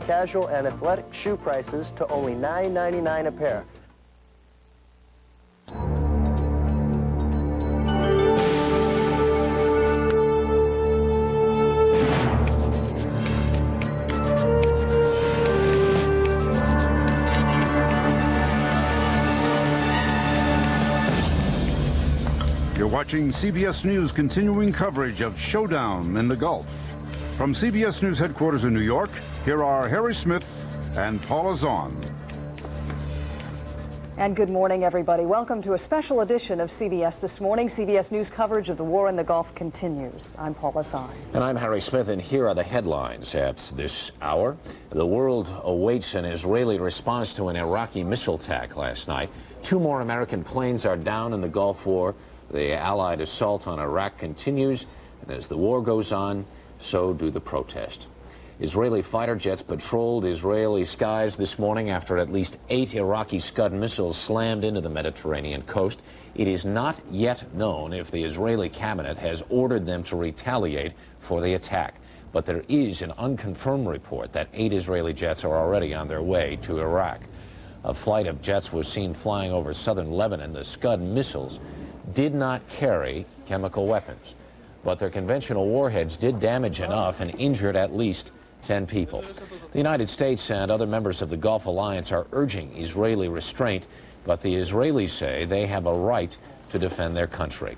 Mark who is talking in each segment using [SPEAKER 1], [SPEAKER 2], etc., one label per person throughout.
[SPEAKER 1] casual and athletic shoe prices to only $9.99 a pair.
[SPEAKER 2] You're watching CBS News continuing coverage of Showdown in the Gulf. From CBS News headquarters in New York, here are Harry Smith and Paula Zahn.
[SPEAKER 3] And good morning, everybody. Welcome to a special edition of CBS This Morning. CBS News coverage of the war in the Gulf continues. I'm Paula Zahn.
[SPEAKER 4] And I'm Harry Smith, and here are the headlines at this hour. The world awaits an Israeli response to an Iraqi missile attack last night. 2 more American planes are down in the Gulf War. The Allied assault on Iraq continues, and as the war goes on, so do the protests. Israeli fighter jets patrolled Israeli skies this morning after at least 8 Iraqi Scud missiles slammed into the Mediterranean coast. It is not yet known if the Israeli cabinet has ordered them to retaliate for the attack. But there is an unconfirmed report that 8 Israeli jets are already on their way to Iraq. A flight of jets was seen flying over southern Lebanon. The Scud missiles did not carry chemical weapons, but their conventional warheads did damage enough and injured at least 10 people. The United States and other members of the Gulf Alliance are urging Israeli restraint, but the Israelis say they have a right to defend their country.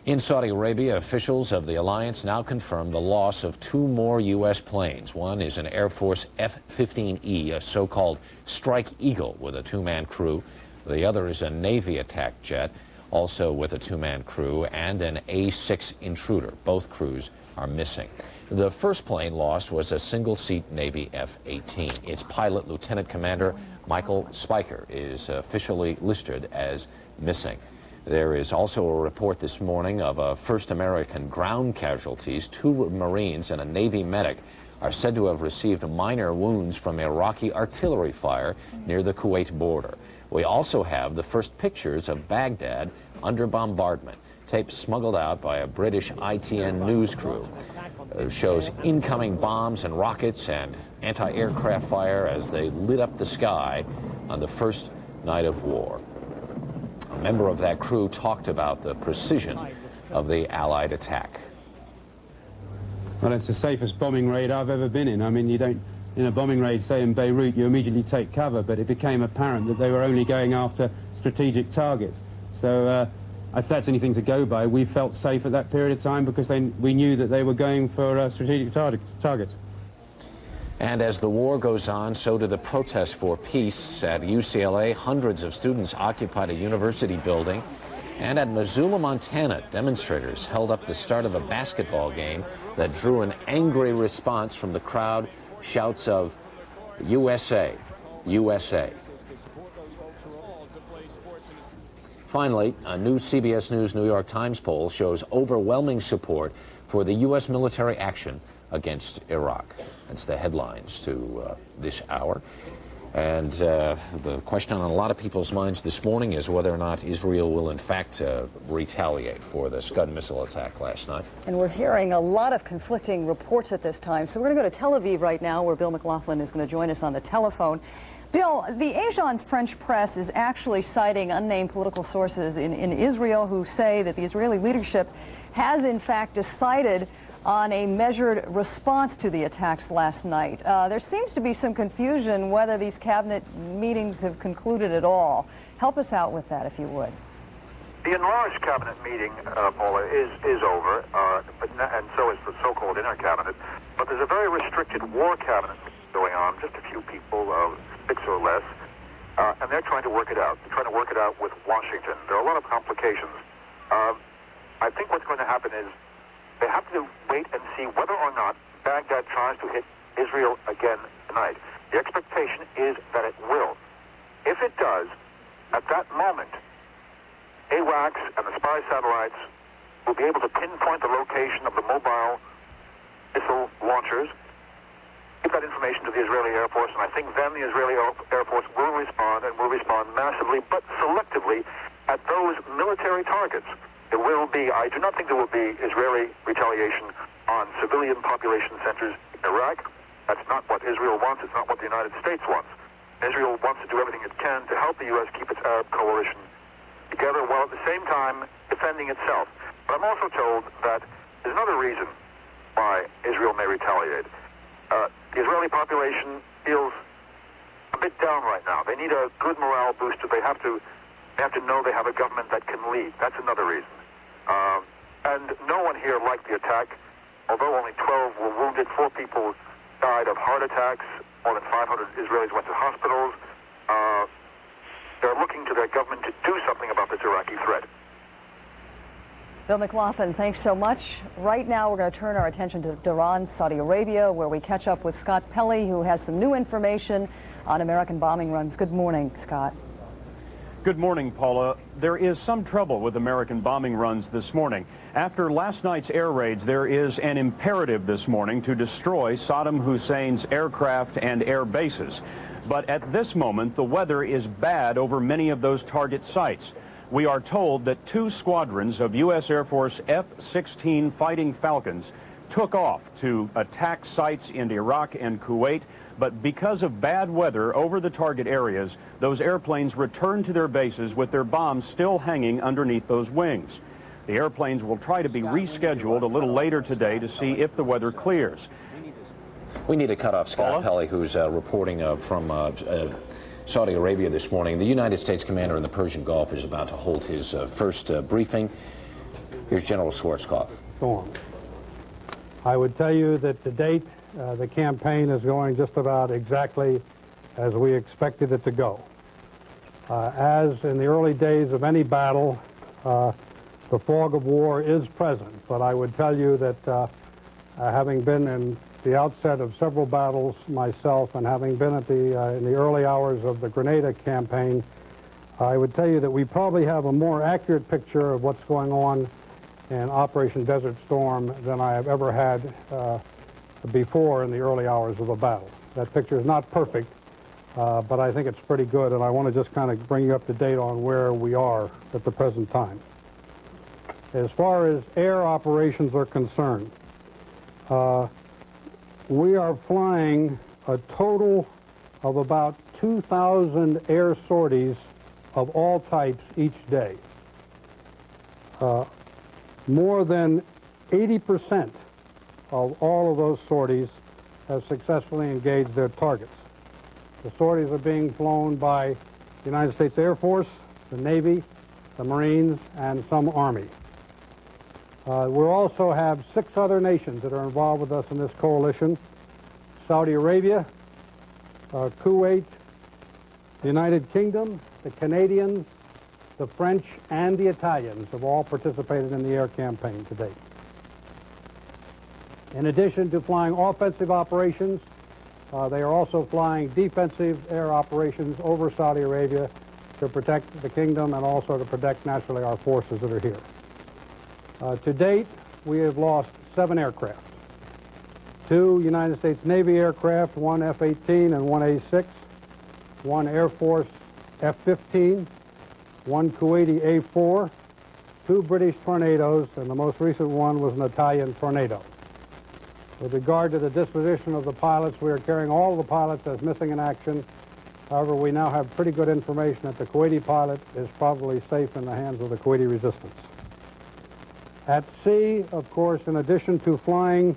[SPEAKER 4] In Saudi Arabia, officials of the alliance now confirm the loss of 2 more U.S. planes. One is an Air Force F-15E, a so-called Strike Eagle with a 2-man crew. The other is a Navy attack jet, also with a 2-man crew, and an A-6 Intruder. Both crews are missing. The first plane lost was a single-seat Navy F-18. Its pilot, Lieutenant Commander Michael Spiker, is officially listed as missing. There is also a report this morning of a first American ground casualties. 2 Marines and a Navy medic are said to have received minor wounds from Iraqi artillery fire near the Kuwait border. We also have the first pictures of Baghdad under bombardment. Tape smuggled out by a British ITN news crew. Shows incoming bombs and rockets and anti-aircraft fire as they lit up the sky on the first night of war. A member of that crew talked about the precision of the Allied attack.
[SPEAKER 5] Well, it's the safest bombing raid I've ever been in. I mean, you don't, in a bombing raid, say in Beirut, you immediately take cover, but it became apparent that they were only going after strategic targets. So if that's anything to go by, we felt safe at that period of time because we knew that they were going for strategic targets.
[SPEAKER 4] And as the war goes on, so do the protests for peace. At UCLA, hundreds of students occupied a university building. And at Missoula, Montana, demonstrators held up the start of a basketball game that drew an angry response from the crowd. Shouts of USA, USA. Finally, a new CBS News New York Times poll shows overwhelming support for the U.S. military action against Iraq. That's the headlines to this hour. And the question on a lot of people's minds this morning is whether or not Israel will, in fact, retaliate for the Scud missile attack last night.
[SPEAKER 3] And we're hearing a lot of conflicting reports at this time. So we're going to go to Tel Aviv right now, where Bill McLaughlin is going to join us on the telephone. Bill, the Agence French press is actually citing unnamed political sources in Israel who say that the Israeli leadership has, in fact, decided on a measured response to the attacks last night. There seems to be some confusion whether these cabinet meetings have concluded at all. Help us out with that, if you would.
[SPEAKER 6] The enlarged cabinet meeting, Paula, is over, and so is the so-called inner cabinet. But there's a very restricted war cabinet going on, just a few people, 6 or less, and they're trying to work it out. They're trying to work it out with Washington. There are a lot of complications. I think what's going to happen is they have to wait and see whether or not Baghdad tries to hit Israel again tonight. The expectation is that it will. If it does, at that moment, AWACS and the spy satellites will be able to pinpoint the location of the mobile missile launchers, give that information to the Israeli Air Force, and I think then the Israeli Air Force will respond, and will respond massively, but selectively at those military targets. There will be, I do not think there will be Israeli retaliation on civilian population centers in Iraq, That's not what Israel wants. It's not what the United States wants. Israel wants to do everything it can to help the U.S. keep its Arab coalition together while at the same time defending itself. But I'm also told that there's another reason why Israel may retaliate. The Israeli population feels a bit down right now. They need a good morale booster. They have to know they have a government that can lead. That's another reason. And no one here liked the attack. Although only 12 were wounded, 4 people died of heart attacks. More than 500 Israelis went to hospitals. They're looking to their government to do something about this Iraqi threat.
[SPEAKER 3] Bill McLaughlin, thanks so much. Right now, we're going to turn our attention to Tehran, Saudi Arabia, where we catch up with Scott Pelley, who has some new information on American bombing runs. Good morning, Scott.
[SPEAKER 7] Good morning, Paula. There is some trouble with American bombing runs this morning. After last night's air raids, there is an imperative this morning to destroy Saddam Hussein's aircraft and air bases. But at this moment, the weather is bad over many of those target sites. We are told that 2 squadrons of U.S. Air Force F-16 Fighting Falcons took off to attack sites in Iraq and Kuwait, but because of bad weather over the target areas, those airplanes returned to their bases with their bombs still hanging underneath those wings. The airplanes will try to be rescheduled a little later today to see if the weather clears.
[SPEAKER 4] We need to cut off Scott Pelley, who's reporting from Saudi Arabia this morning. The United States commander in the Persian Gulf is about to hold his first briefing. Here's General Schwarzkopf.
[SPEAKER 8] Storm. I would tell you that to date, the campaign is going just about exactly as we expected it to go. As in the early days of any battle, the fog of war is present, but I would tell you that having been in the outset of several battles myself and having been at in the early hours of the Grenada campaign, I would tell you that we probably have a more accurate picture of what's going on in Operation Desert Storm than I have ever had before in the early hours of a battle. That picture is not perfect, but I think it's pretty good, and I want to just kind of bring you up to date on where we are at the present time. As far as air operations are concerned, we are flying a total of about 2,000 air sorties of all types each day. More than 80% of all of those sorties have successfully engaged their targets. The sorties are being flown by the United States Air Force, the Navy, the Marines, and some Army. We also have 6 other nations that are involved with us in this coalition: Saudi Arabia, Kuwait, the United Kingdom, the Canadians, the French, and the Italians have all participated in the air campaign to date. In addition to flying offensive operations, they are also flying defensive air operations over Saudi Arabia to protect the kingdom and also to protect, naturally, our forces that are here. To date, we have lost 7 aircraft. 2 United States Navy aircraft, 1 F-18 and 1 A-6, 1 Air Force F-15, 1 Kuwaiti A-4, 2 British Tornadoes, and the most recent one was an Italian Tornado. With regard to the disposition of the pilots, we are carrying all of the pilots as missing in action. However, we now have pretty good information that the Kuwaiti pilot is probably safe in the hands of the Kuwaiti resistance. At sea, of course, in addition to flying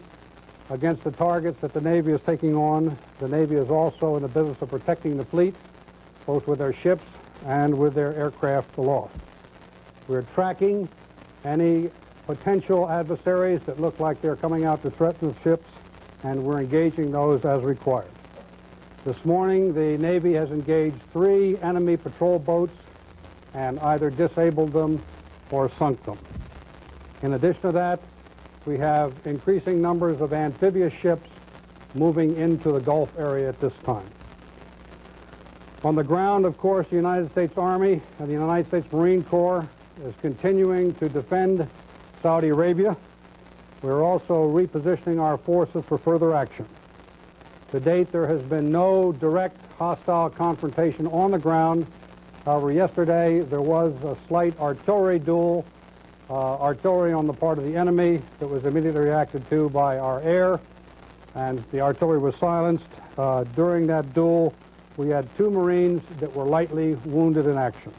[SPEAKER 8] against the targets that the Navy is taking on, the Navy is also in the business of protecting the fleet, both with their ships and with their aircraft aloft. We're tracking any potential adversaries that look like they're coming out to threaten the ships, and we're engaging those as required. This morning, the Navy has engaged 3 enemy patrol boats and either disabled them or sunk them. In addition to that, we have increasing numbers of amphibious ships moving into the Gulf area at this time. On the ground, of course, the United States Army and the United States Marine Corps is continuing to defend Saudi Arabia. We're also repositioning our forces for further action. To date, there has been no direct hostile confrontation on the ground. However, yesterday there was a slight artillery duel, artillery on the part of the enemy that was immediately reacted to by our air. and the artillery was silenced. During that duel, we had 2 Marines that were lightly wounded in action.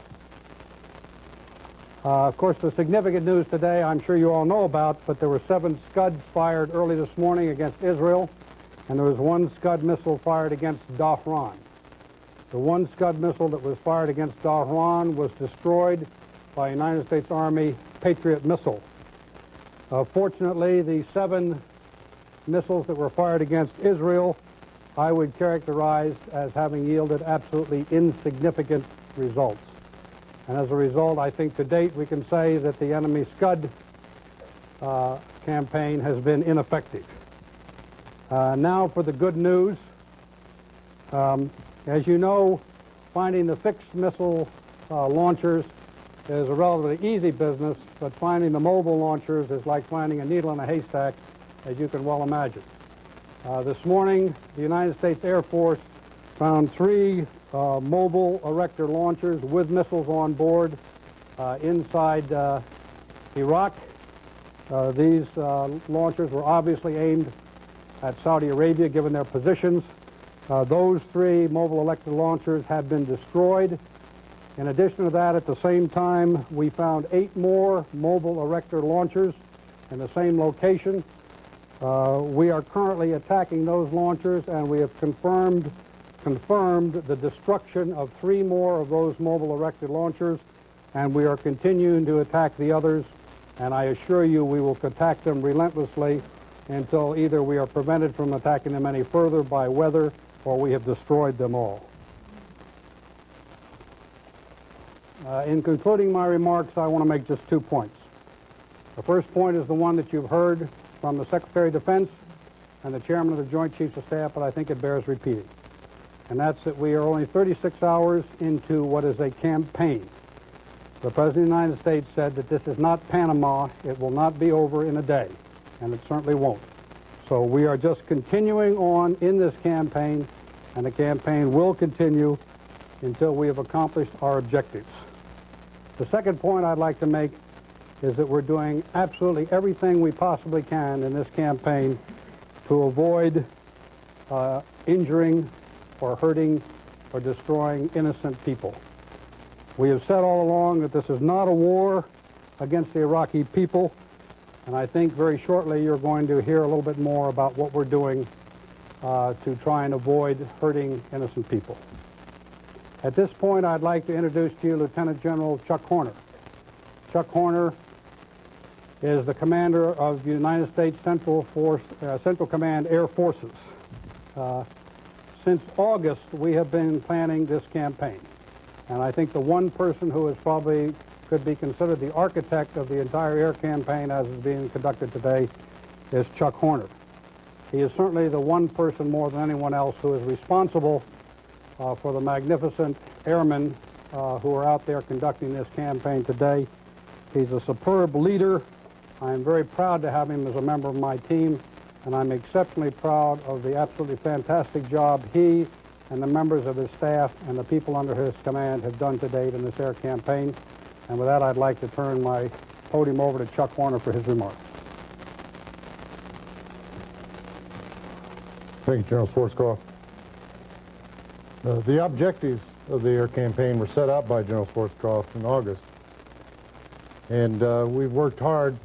[SPEAKER 8] Of course, the significant news today, I'm sure you all know about, but there were 7 Scuds fired early this morning against Israel, and there was 1 Scud missile fired against Dhahran. The 1 Scud missile that was fired against Dhahran was destroyed by a United States Army Patriot missile. Fortunately, the 7 missiles that were fired against Israel, I would characterize as having yielded absolutely insignificant results. And as a result, I think to date we can say that the enemy Scud campaign has been ineffective. Now for the good news. As you know, finding the fixed missile launchers is a relatively easy business, but finding the mobile launchers is like finding a needle in a haystack, as you can well imagine. This morning, the United States Air Force found 3 mobile erector launchers with missiles on board inside Iraq. These launchers were obviously aimed at Saudi Arabia, given their positions. Those 3 mobile elector launchers have been destroyed. In addition to that, at the same time, we found 8 more mobile erector launchers in the same location. We are currently attacking those launchers, and we have confirmed the destruction of 3 more of those mobile erector launchers, and we are continuing to attack the others, and I assure you we will attack them relentlessly until either we are prevented from attacking them any further by weather or we have destroyed them all. In concluding my remarks, I want to make just 2 points. The first point is the one that you've heard from the Secretary of Defense and the Chairman of the Joint Chiefs of Staff, but I think it bears repeating. And that's that we are only 36 hours into what is a campaign. The President of the United States said that this is not Panama. It will not be over in a day, and it certainly won't. So we are just continuing on in this campaign, and the campaign will continue until we have accomplished our objectives. The second point I'd like to make is that we're doing absolutely everything we possibly can in this campaign to avoid injuring or hurting or destroying innocent people. We have said all along that this is not a war against the Iraqi people, and I think very shortly you're going to hear a little bit more about what we're doing to try and avoid hurting innocent people. At this point, I'd like to introduce to you Lieutenant General Chuck Horner. Chuck Horner is the commander of the United States Central Command Air Forces. Since August, we have been planning this campaign. And I think the one person who is probably could be considered the architect of the entire air campaign as is being conducted today is Chuck Horner. He is certainly the one person more than anyone else who is responsible for the magnificent airmen who are out there conducting this campaign today. He's a superb leader. I am very proud to have him as a member of my team, and I'm exceptionally proud of the absolutely fantastic job he and the members of his staff and the people under his command have done to date in this air campaign. And with that, I'd like to turn my podium over to Chuck Horner for his remarks.
[SPEAKER 9] Thank you, General Schwarzkopf. The objectives of the air campaign were set out by General Schwarzkopf in August, and we've worked hard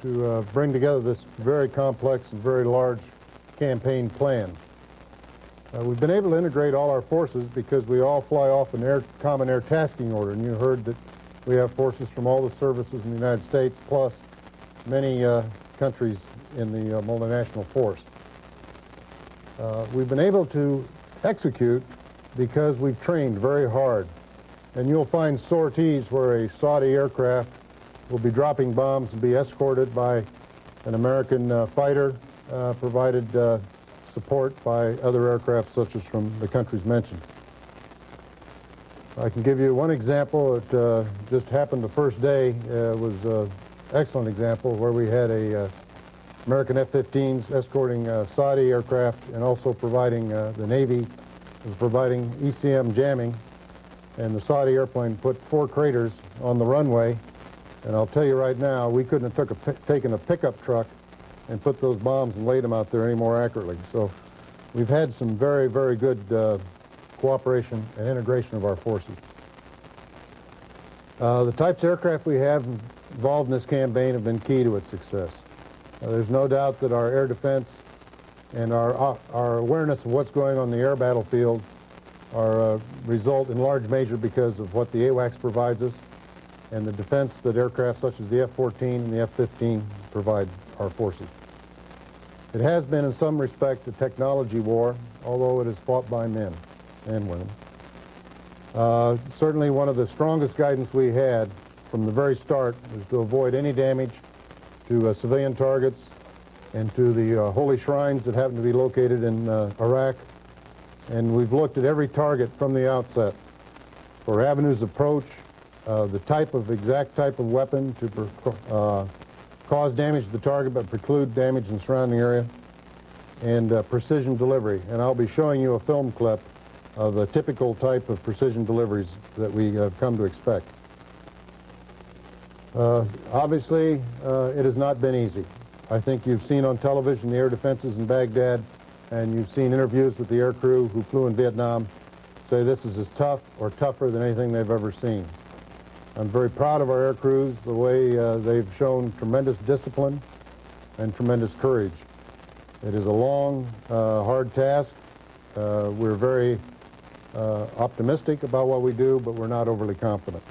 [SPEAKER 9] to bring together this very complex and very large campaign plan. We've been able to integrate all our forces because we all fly off an common air tasking order, and you heard that we have forces from all the services in the United States, plus many countries in the multinational force. We've been able to execute because we've trained very hard. And you'll find sorties where a Saudi aircraft will be dropping bombs and be escorted by an American fighter, provided support by other aircraft such as from the countries mentioned. I can give you one example. It just happened the first day. It was an excellent example where we had a American F-15s escorting Saudi aircraft and also providing, the Navy was providing ECM jamming, and the Saudi airplane put 4 craters on the runway. And I'll tell you right now, we couldn't have taken a pickup truck and put those bombs and laid them out there any more accurately. So we've had some very, very good cooperation and integration of our forces. The types of aircraft we have involved in this campaign have been key to its success. There's no doubt that our air defense and our awareness of what's going on in the air battlefield are result in large measure because of what the AWACS provides us and the defense that aircraft such as the F-14 and the F-15 provide our forces. It has been in some respect a technology war, although it is fought by men and women. Certainly one of the strongest guidance we had from the very start was to avoid any damage to civilian targets and to the holy shrines that happen to be located in Iraq. And we've looked at every target from the outset for avenues of approach, the exact type of weapon to cause damage to the target but preclude damage in the surrounding area, and precision delivery. And I'll be showing you a film clip of the typical type of precision deliveries that we have come to expect. Obviously, it has not been easy. I think you've seen on television the air defenses in Baghdad, and you've seen interviews with the air crew who flew in Vietnam say this is as tough or tougher than anything they've ever seen. I'm very proud of our air crews, the way they've shown tremendous discipline and tremendous courage. It is a long, hard task. We're very optimistic about what we do, but we're not overly confident.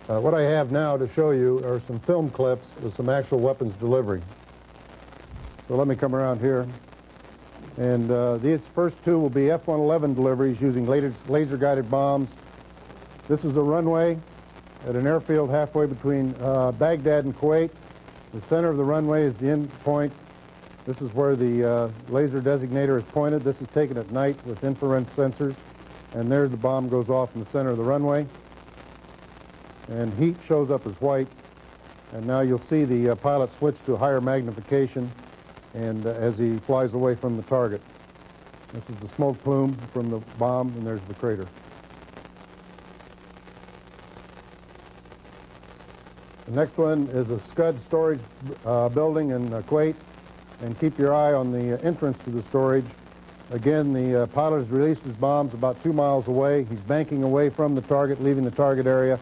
[SPEAKER 9] What I have now to show you are some film clips of some actual weapons delivery. So let me come around here. And these first two will be F-111 deliveries using laser-guided bombs. This is a runway at an airfield halfway between Baghdad and Kuwait. The center of the runway is the end point. This is where the laser designator is pointed. This is taken at night with infrared sensors. And there the bomb goes off in the center of the runway. And heat shows up as white. And now you'll see the pilot switch to a higher magnification and as he flies away from the target. This is the smoke plume from the bomb, and there's the crater. The next one is a Scud storage building in Kuwait, and keep your eye on the entrance to the storage. Again, the pilot has released his bombs about 2 miles away. He's banking away from the target, leaving the target area,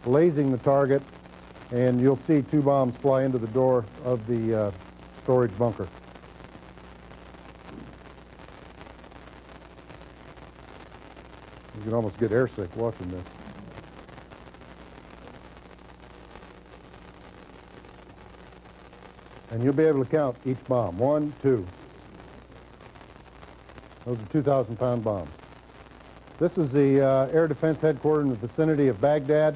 [SPEAKER 9] lasing the target, and you'll see 2 bombs fly into the door of the storage bunker. You can almost get airsick watching this. And you'll be able to count each bomb. 1, 2. Those are 2,000-pound bombs. This is the air defense headquarters in the vicinity of Baghdad.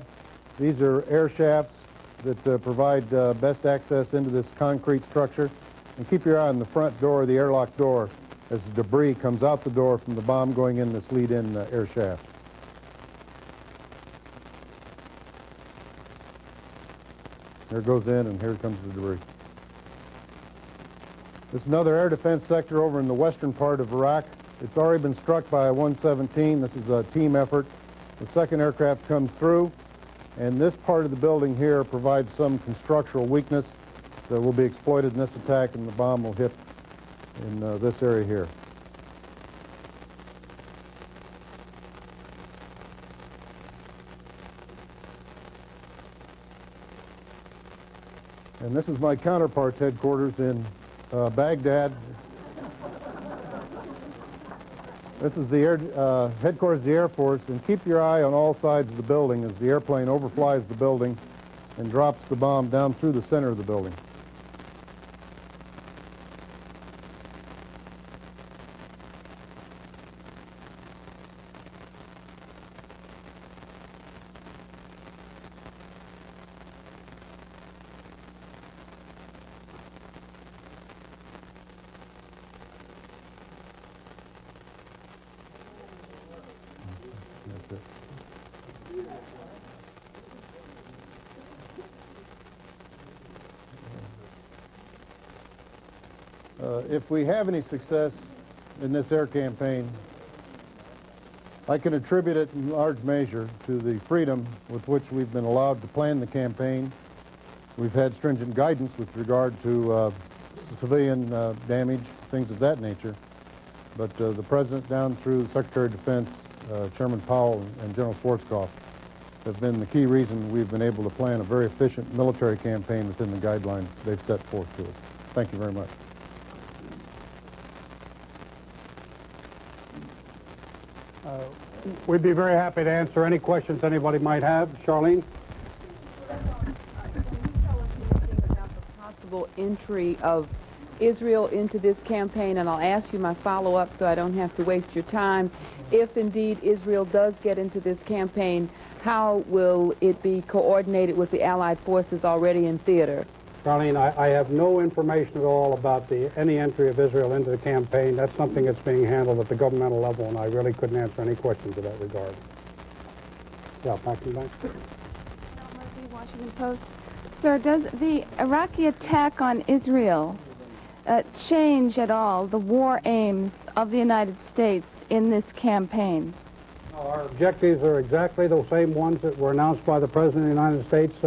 [SPEAKER 9] These are air shafts that provide best access into this concrete structure. And keep your eye on the front door, the airlock door, as the debris comes out the door from the bomb going in this lead-in air shaft. Here it goes in, and here comes the debris. This is another air defense sector over in the western part of Iraq. It's already been struck by a 117. This is a team effort. The second aircraft comes through, and this part of the building here provides some constructional weakness that will be exploited in this attack, and the bomb will hit in this area here. And this is my counterpart's headquarters in Baghdad. This is the headquarters of the Air Force, and keep your eye on all sides of the building as the airplane overflies the building and drops the bomb down through the center of the building. If we have any success in this air campaign, I can attribute it in large measure to the freedom with which we've been allowed to plan the campaign We've had stringent guidance with regard to civilian damage, things of that nature. But the President down through the Secretary of Defense, Chairman Powell, and General Schwarzkopf have been the key reason we've been able to plan a very efficient military campaign within the guidelines they've set forth to us. Thank you very much.
[SPEAKER 8] We'd be very happy to answer any questions anybody might have. Charlene?
[SPEAKER 10] Possible entry of Israel into this campaign, and I'll ask you my follow-up so I don't have to waste your time. If indeed Israel does get into this campaign, how will it be coordinated with the Allied forces already in theater?
[SPEAKER 8] Charlene, I have no information at all about any entry of Israel into the campaign. That's something that's being handled at the governmental level, and I really couldn't answer any questions in that regard. Yeah, back to you, Mike.
[SPEAKER 11] Washington Post. Sir, does the Iraqi attack on Israel change at all the war aims of the United States in this campaign?
[SPEAKER 8] Our objectives are exactly the same ones that were announced by the President of the United States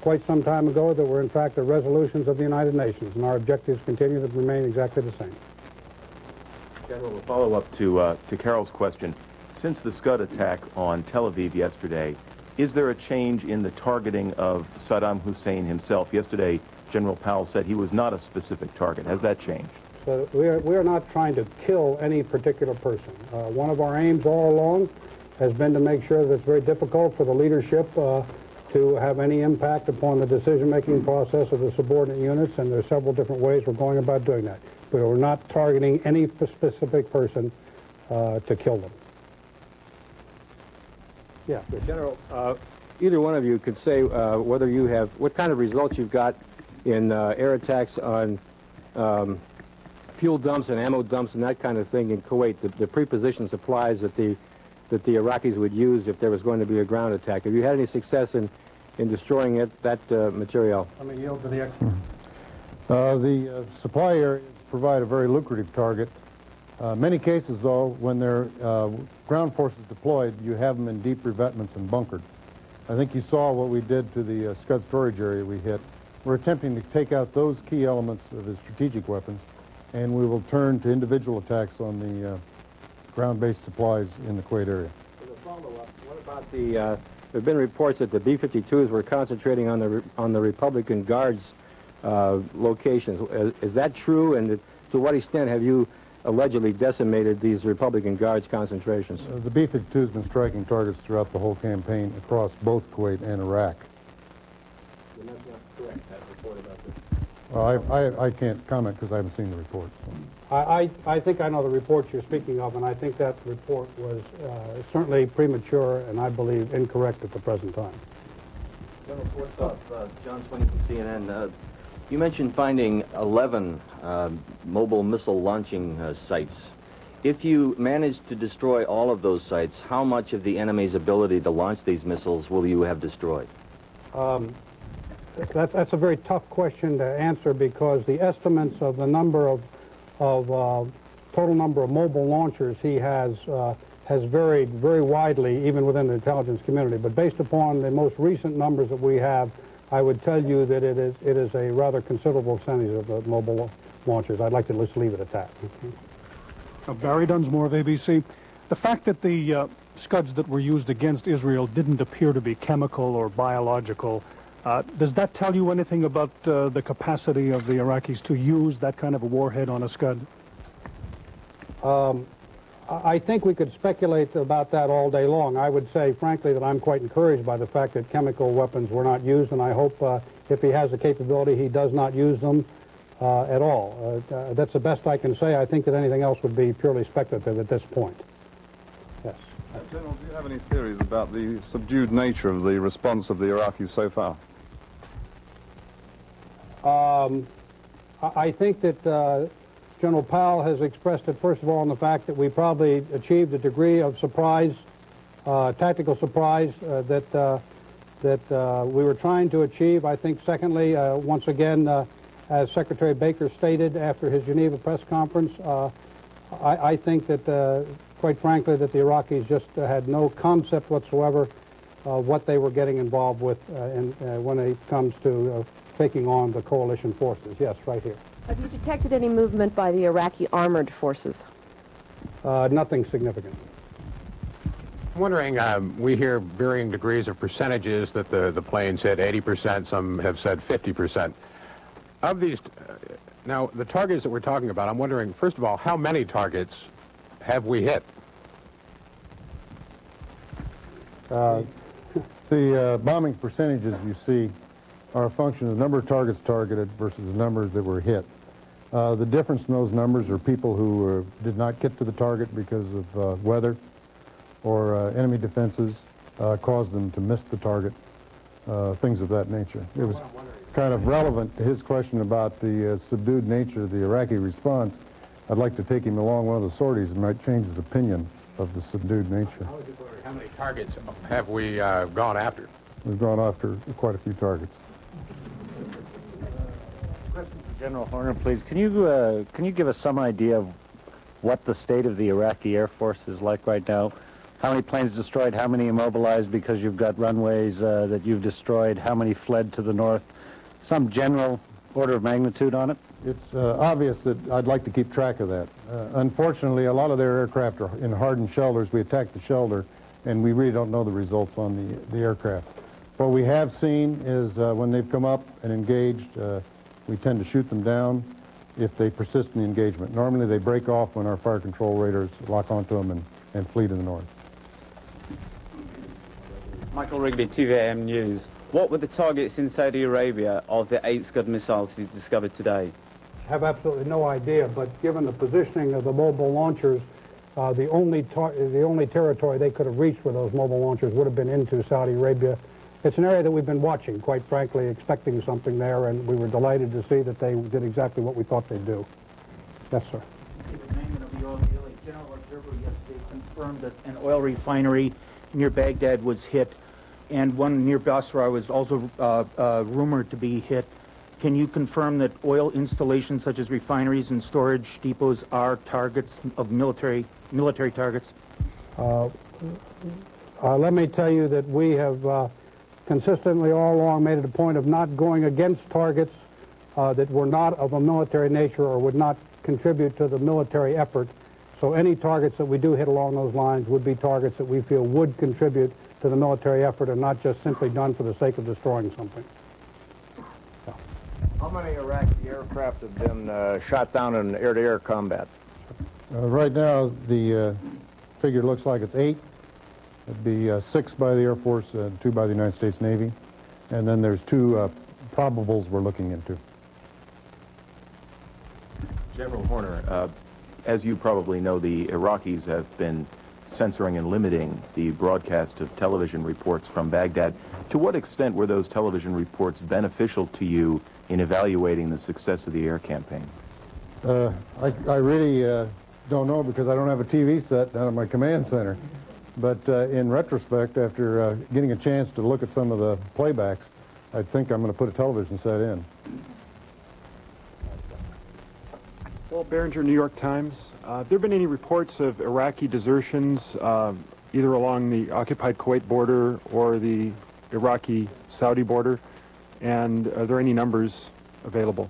[SPEAKER 8] quite some time ago, that were in fact the resolutions of the United Nations, and our objectives continue to remain exactly the same.
[SPEAKER 12] General, a follow-up to Carol's question. Since the Scud attack on Tel Aviv yesterday, is there a change in the targeting of Saddam Hussein himself? Yesterday, General Powell said he was not a specific target. Has that changed?
[SPEAKER 8] So we are not trying to kill any particular person. One of our aims all along has been to make sure that it's very difficult for the leadership to have any impact upon the decision-making process of the subordinate units, and there are several different ways we're going about doing that. But we're not targeting any specific person to kill them. Yeah.
[SPEAKER 13] General, either one of you could say whether you have, what kind of results you've got in air attacks on fuel dumps and ammo dumps and that kind of thing in Kuwait, the preposition supplies that the Iraqis would use if there was going to be a ground attack. Have you had any success in destroying that material?
[SPEAKER 8] Let me yield to the expert.
[SPEAKER 9] The supply areas provide a very lucrative target. Many cases, though, when they're ground forces deployed, you have them in deep revetments and bunkered. I think you saw what we did to the Scud storage area we hit. We're attempting to take out those key elements of the strategic weapons, and we will turn to individual attacks on the ground-based supplies in the Kuwait area.
[SPEAKER 13] As a follow-up, what about the, there have been reports that the B-52s were concentrating on the Republican Guards locations. Is that true, and to what extent have you allegedly decimated these Republican Guards concentrations?
[SPEAKER 9] The B-52 has been striking targets throughout the whole campaign across both Kuwait and Iraq.
[SPEAKER 13] And that's not correct, that report about this.
[SPEAKER 9] Well, I can't comment because I haven't seen the report. So.
[SPEAKER 8] I think I know the report you're speaking of, and I think that report was certainly premature and I believe incorrect at the present time.
[SPEAKER 14] General Schwarzkopf, John Swinney from CNN. You mentioned finding 11 mobile missile launching sites. If you manage to destroy all of those sites, how much of the enemy's ability to launch these missiles will you have destroyed?
[SPEAKER 8] That's a very tough question to answer because the estimates of the number of total number of mobile launchers he has varied very widely, even within the intelligence community. But based upon the most recent numbers that we have, I would tell you that it is a rather considerable percentage of the mobile launchers. I'd like to just leave it at that.
[SPEAKER 15] Barry Dunsmore of ABC. The fact that the Scuds that were used against Israel didn't appear to be chemical or biological, does that tell you anything about the capacity of the Iraqis to use that kind of a warhead on a Scud?
[SPEAKER 8] I think we could speculate about that all day long. I would say, frankly, that I'm quite encouraged by the fact that chemical weapons were not used, and I hope if he has the capability, he does not use them at all. That's the best I can say. I think that anything else would be purely speculative at this point. Yes.
[SPEAKER 16] General, do you have any theories about the subdued nature of the response of the Iraqis so far?
[SPEAKER 8] I think that General Powell has expressed it, first of all, in the fact that we probably achieved a degree of surprise, tactical surprise that we were trying to achieve. I think, secondly, once again, as Secretary Baker stated after his Geneva press conference, I think that, quite frankly, that the Iraqis just had no concept whatsoever what they were getting involved with when it comes to taking on the coalition forces. Yes, right here.
[SPEAKER 17] Have you detected any movement by the Iraqi armored forces?
[SPEAKER 8] Nothing significant.
[SPEAKER 18] I'm wondering, we hear varying degrees of percentages that the planes hit 80%, some have said 50%. Of these, now the targets that we're talking about, I'm wondering, first of all, how many targets have we hit?
[SPEAKER 9] The bombing percentages you see are a function of the number of targets targeted versus the numbers that were hit. The difference in those numbers are people who did not get to the target because of weather or enemy defenses caused them to miss the target, things of that nature. It was kind of relevant to his question about the subdued nature of the Iraqi response. I'd like to take him along one of the sorties and might change his opinion of the subdued nature.
[SPEAKER 18] How many targets have we gone after?
[SPEAKER 9] We've gone after quite a few targets.
[SPEAKER 19] Question for General Horner, please. Can you give us some idea of what the state of the Iraqi Air Force is like right now? How many planes destroyed? How many immobilized because you've got runways that you've destroyed? How many fled to the north? Some general order of magnitude on it?
[SPEAKER 9] It's obvious that I'd like to keep track of that. Unfortunately, a lot of their aircraft are in hardened shelters. We attacked the shelter, and we really don't know the results on the aircraft. What we have seen is when they've come up and engaged, we tend to shoot them down if they persist in the engagement. Normally, they break off when our fire control radars lock onto them and flee to the north.
[SPEAKER 20] Michael Rigby, TVAM News. What were the targets in Saudi Arabia of the 8 Scud missiles you discovered today?
[SPEAKER 8] I have absolutely no idea, but given the positioning of the mobile launchers, the only territory they could have reached with those mobile launchers would have been into Saudi Arabia. It's an area that we've been watching, quite frankly, expecting something there, and we were delighted to see that they did exactly what we thought they'd do. Yes, sir.
[SPEAKER 21] General Observer yesterday confirmed that an oil refinery near Baghdad was hit, and one near Basra was also rumored to be hit. Can you confirm that oil installations such as refineries and storage depots are targets of military targets?
[SPEAKER 8] Let me tell you that we have consistently all along made it a point of not going against targets that were not of a military nature or would not contribute to the military effort. So any targets that we do hit along those lines would be targets that we feel would contribute to the military effort and not just simply done for the sake of destroying something.
[SPEAKER 22] How many Iraqi aircraft have been shot down in air-to-air combat?
[SPEAKER 9] Right now, the figure looks like it's 8. It'd be 6 by the Air Force and 2 by the United States Navy. And then there's 2 probables we're looking into.
[SPEAKER 12] General Horner, as you probably know, the Iraqis have been censoring and limiting the broadcast of television reports from Baghdad. To what extent were those television reports beneficial to you in evaluating the success of the air campaign?
[SPEAKER 9] I really don't know because I don't have a TV set down at my command center. But in retrospect, after getting a chance to look at some of the playbacks, I think I'm going to put a television set in.
[SPEAKER 23] Well, Behringer, New York Times. Have there been any reports of Iraqi desertions either along the occupied Kuwait border or the Iraqi-Saudi border? And are there any numbers available?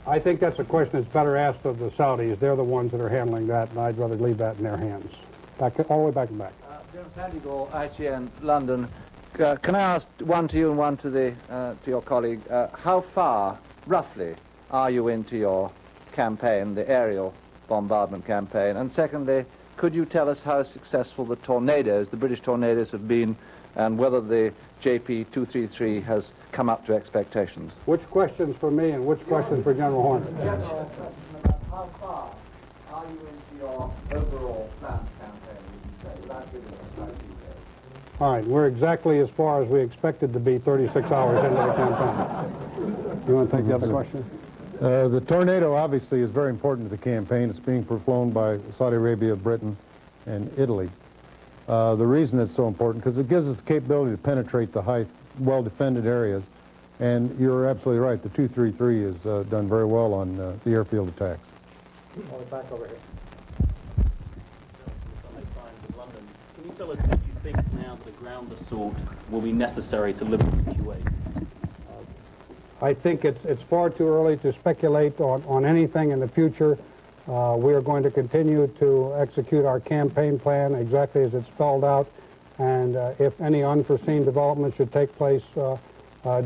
[SPEAKER 8] I think that's a question that's better asked of the Saudis. They're the ones that are handling that, and I'd rather leave that in their hands. All the way back and back.
[SPEAKER 24] General Sandygal, IGN, London. Can I ask one to you and one to your colleague? How far, roughly, are you into your campaign, the aerial bombardment campaign? And secondly, could you tell us how successful the tornadoes, the British tornadoes, have been, and whether the JP-233 has come up to expectations?
[SPEAKER 8] Which questions for me and which questions for General Horner?
[SPEAKER 24] General question about how far are you into your overall planned campaign, would you say, without giving us much detail?
[SPEAKER 8] All right, we're exactly as far as we expected to be 36 hours into the campaign. You want to take the other question?
[SPEAKER 9] The tornado obviously is very important to the campaign. It's being flown by Saudi Arabia, Britain, and Italy. The reason it's so important because it gives us the capability to penetrate the high, well-defended areas. And you're absolutely right. The 233 has done very well on the airfield attacks.
[SPEAKER 8] Back over here.
[SPEAKER 21] Can you tell us if you
[SPEAKER 1] think now that a ground assault will be necessary to liberate Kuwait?
[SPEAKER 8] I think it's far too early to speculate on anything in the future. We are going to continue to execute our campaign plan exactly as it's spelled out, and if any unforeseen developments should take place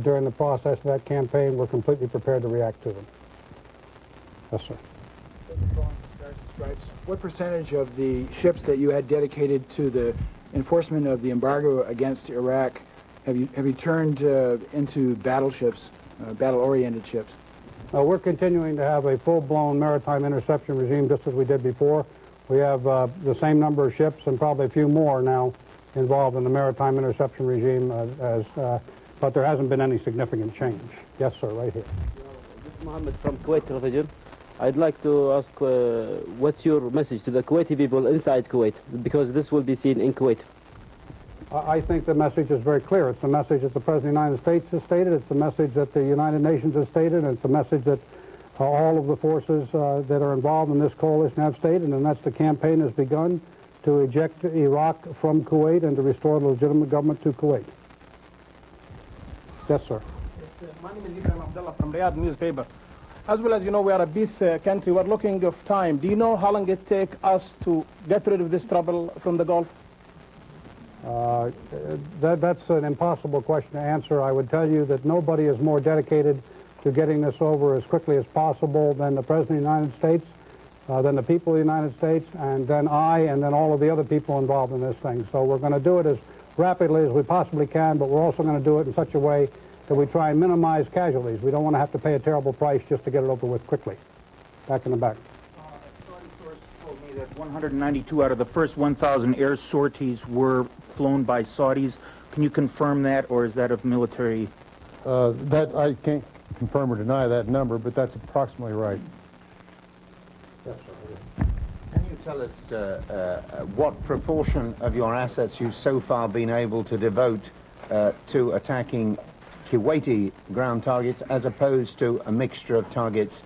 [SPEAKER 8] during the process of that campaign, we're completely prepared to react to them. Yes, sir.
[SPEAKER 2] What percentage of the ships that you had dedicated to the enforcement of the embargo against Iraq have you turned into battleships, battle-oriented ships?
[SPEAKER 8] We're continuing to have a full-blown maritime interception regime just as we did before. We have the same number of ships and probably a few more now involved in the maritime interception regime, but there hasn't been any significant change. Yes, sir, right here.
[SPEAKER 5] This is Mohammed from Kuwait Television. I'd like to ask what's your message to the Kuwaiti people inside Kuwait, because this will be seen in Kuwait.
[SPEAKER 8] I think the message is very clear. It's the message that the President of the United States has stated. It's the message that the United Nations has stated. And it's the message that all of the forces that are involved in this coalition have stated. And that's the campaign has begun to eject Iraq from Kuwait and to restore the legitimate government to Kuwait. Yes, sir.
[SPEAKER 6] Yes, my name is Ibrahim Abdullah from Riyadh newspaper. As well as you know, we are a peace country. We're looking of time. Do you know how long it take us to get rid of this trouble from the Gulf?
[SPEAKER 8] That's an impossible question to answer. I would tell you that nobody is more dedicated to getting this over as quickly as possible than the President of the United States, than the people of the United States, and then I, and then all of the other people involved in this thing. So we're going to do it as rapidly as we possibly can, but we're also going to do it in such a way that we try and minimize casualties. We don't want to have to pay a terrible price just to get it over with quickly. Back in the back.
[SPEAKER 21] Told me that 192 out of the first 1,000 air sorties were flown by Saudis. Can you confirm that, or is that of military?
[SPEAKER 9] That I can't confirm or deny that number, but that's approximately right.
[SPEAKER 25] Can you tell us what proportion of your assets you've so far been able to devote to attacking Kuwaiti ground targets as opposed to a mixture of targets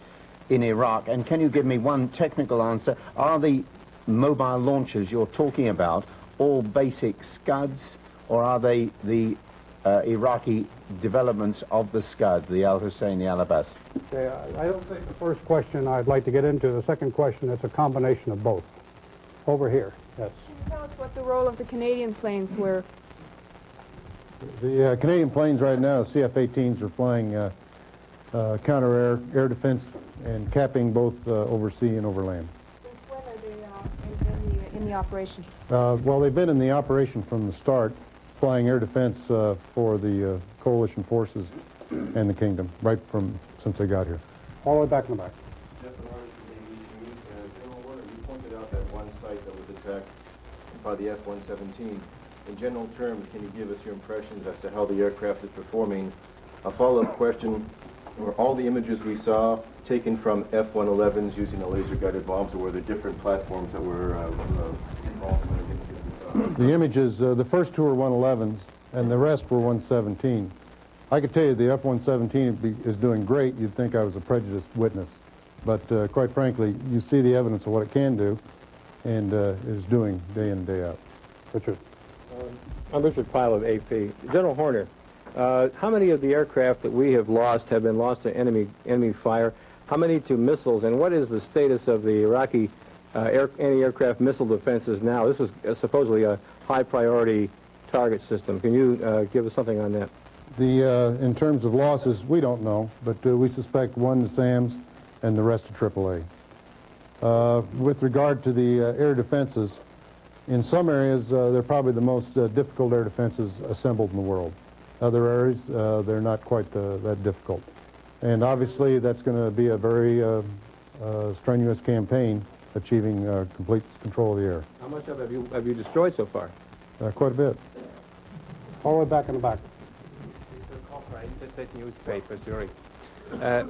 [SPEAKER 25] in Iraq? And can you give me one technical answer? Are the mobile launchers you're talking about all basic Scuds, or are they the Iraqi developments of the Scud, the Al Hussein, the Al Abbas?
[SPEAKER 8] Okay, I don't think the first question I'd like to get into. The second question, it's a combination of both. Over here, yes.
[SPEAKER 11] Can you tell us what the role of the Canadian planes were?
[SPEAKER 9] The Canadian planes right now, CF-18s, are flying counter air defense and capping both oversea and overland.
[SPEAKER 11] Since when are they in the operation?
[SPEAKER 9] Well, they've been in the operation from the start, flying air defense for the coalition forces and the kingdom, right from since they got here.
[SPEAKER 8] All the way back in the back.
[SPEAKER 12] General Warner, you pointed out that one site that was attacked by the F-117. In general terms, can you give us your impressions as to how the aircraft is performing? A follow-up question, were all the images we saw taken from F-111s using the laser-guided bombs, or were there different platforms that were involved in the images?
[SPEAKER 9] The images, the first two were 111s, and the rest were 117. I could tell you the F-117 is doing great. You'd think I was a prejudiced witness. But quite frankly, you see the evidence of what it can do, and is doing day in and day out. Richard.
[SPEAKER 13] I'm Richard Pyle of AP. General Horner, how many of the aircraft that we have lost have been lost to enemy fire? How many to missiles? And what is the status of the Iraqi anti-aircraft missile defenses now? This was supposedly a high-priority target system. Can you give us something on that?
[SPEAKER 9] In terms of losses, we don't know, but we suspect one to SAMs and the rest to AAA. With regard to the air defenses, in some areas, they're probably the most difficult air defenses assembled in the world. Other areas, they're not quite that difficult. And obviously, that's going to be a very strenuous campaign, achieving complete control of the air.
[SPEAKER 13] How much of it have you destroyed so far?
[SPEAKER 9] Quite a bit.
[SPEAKER 8] All the way back in the back.
[SPEAKER 26] Newspaper, Zurich.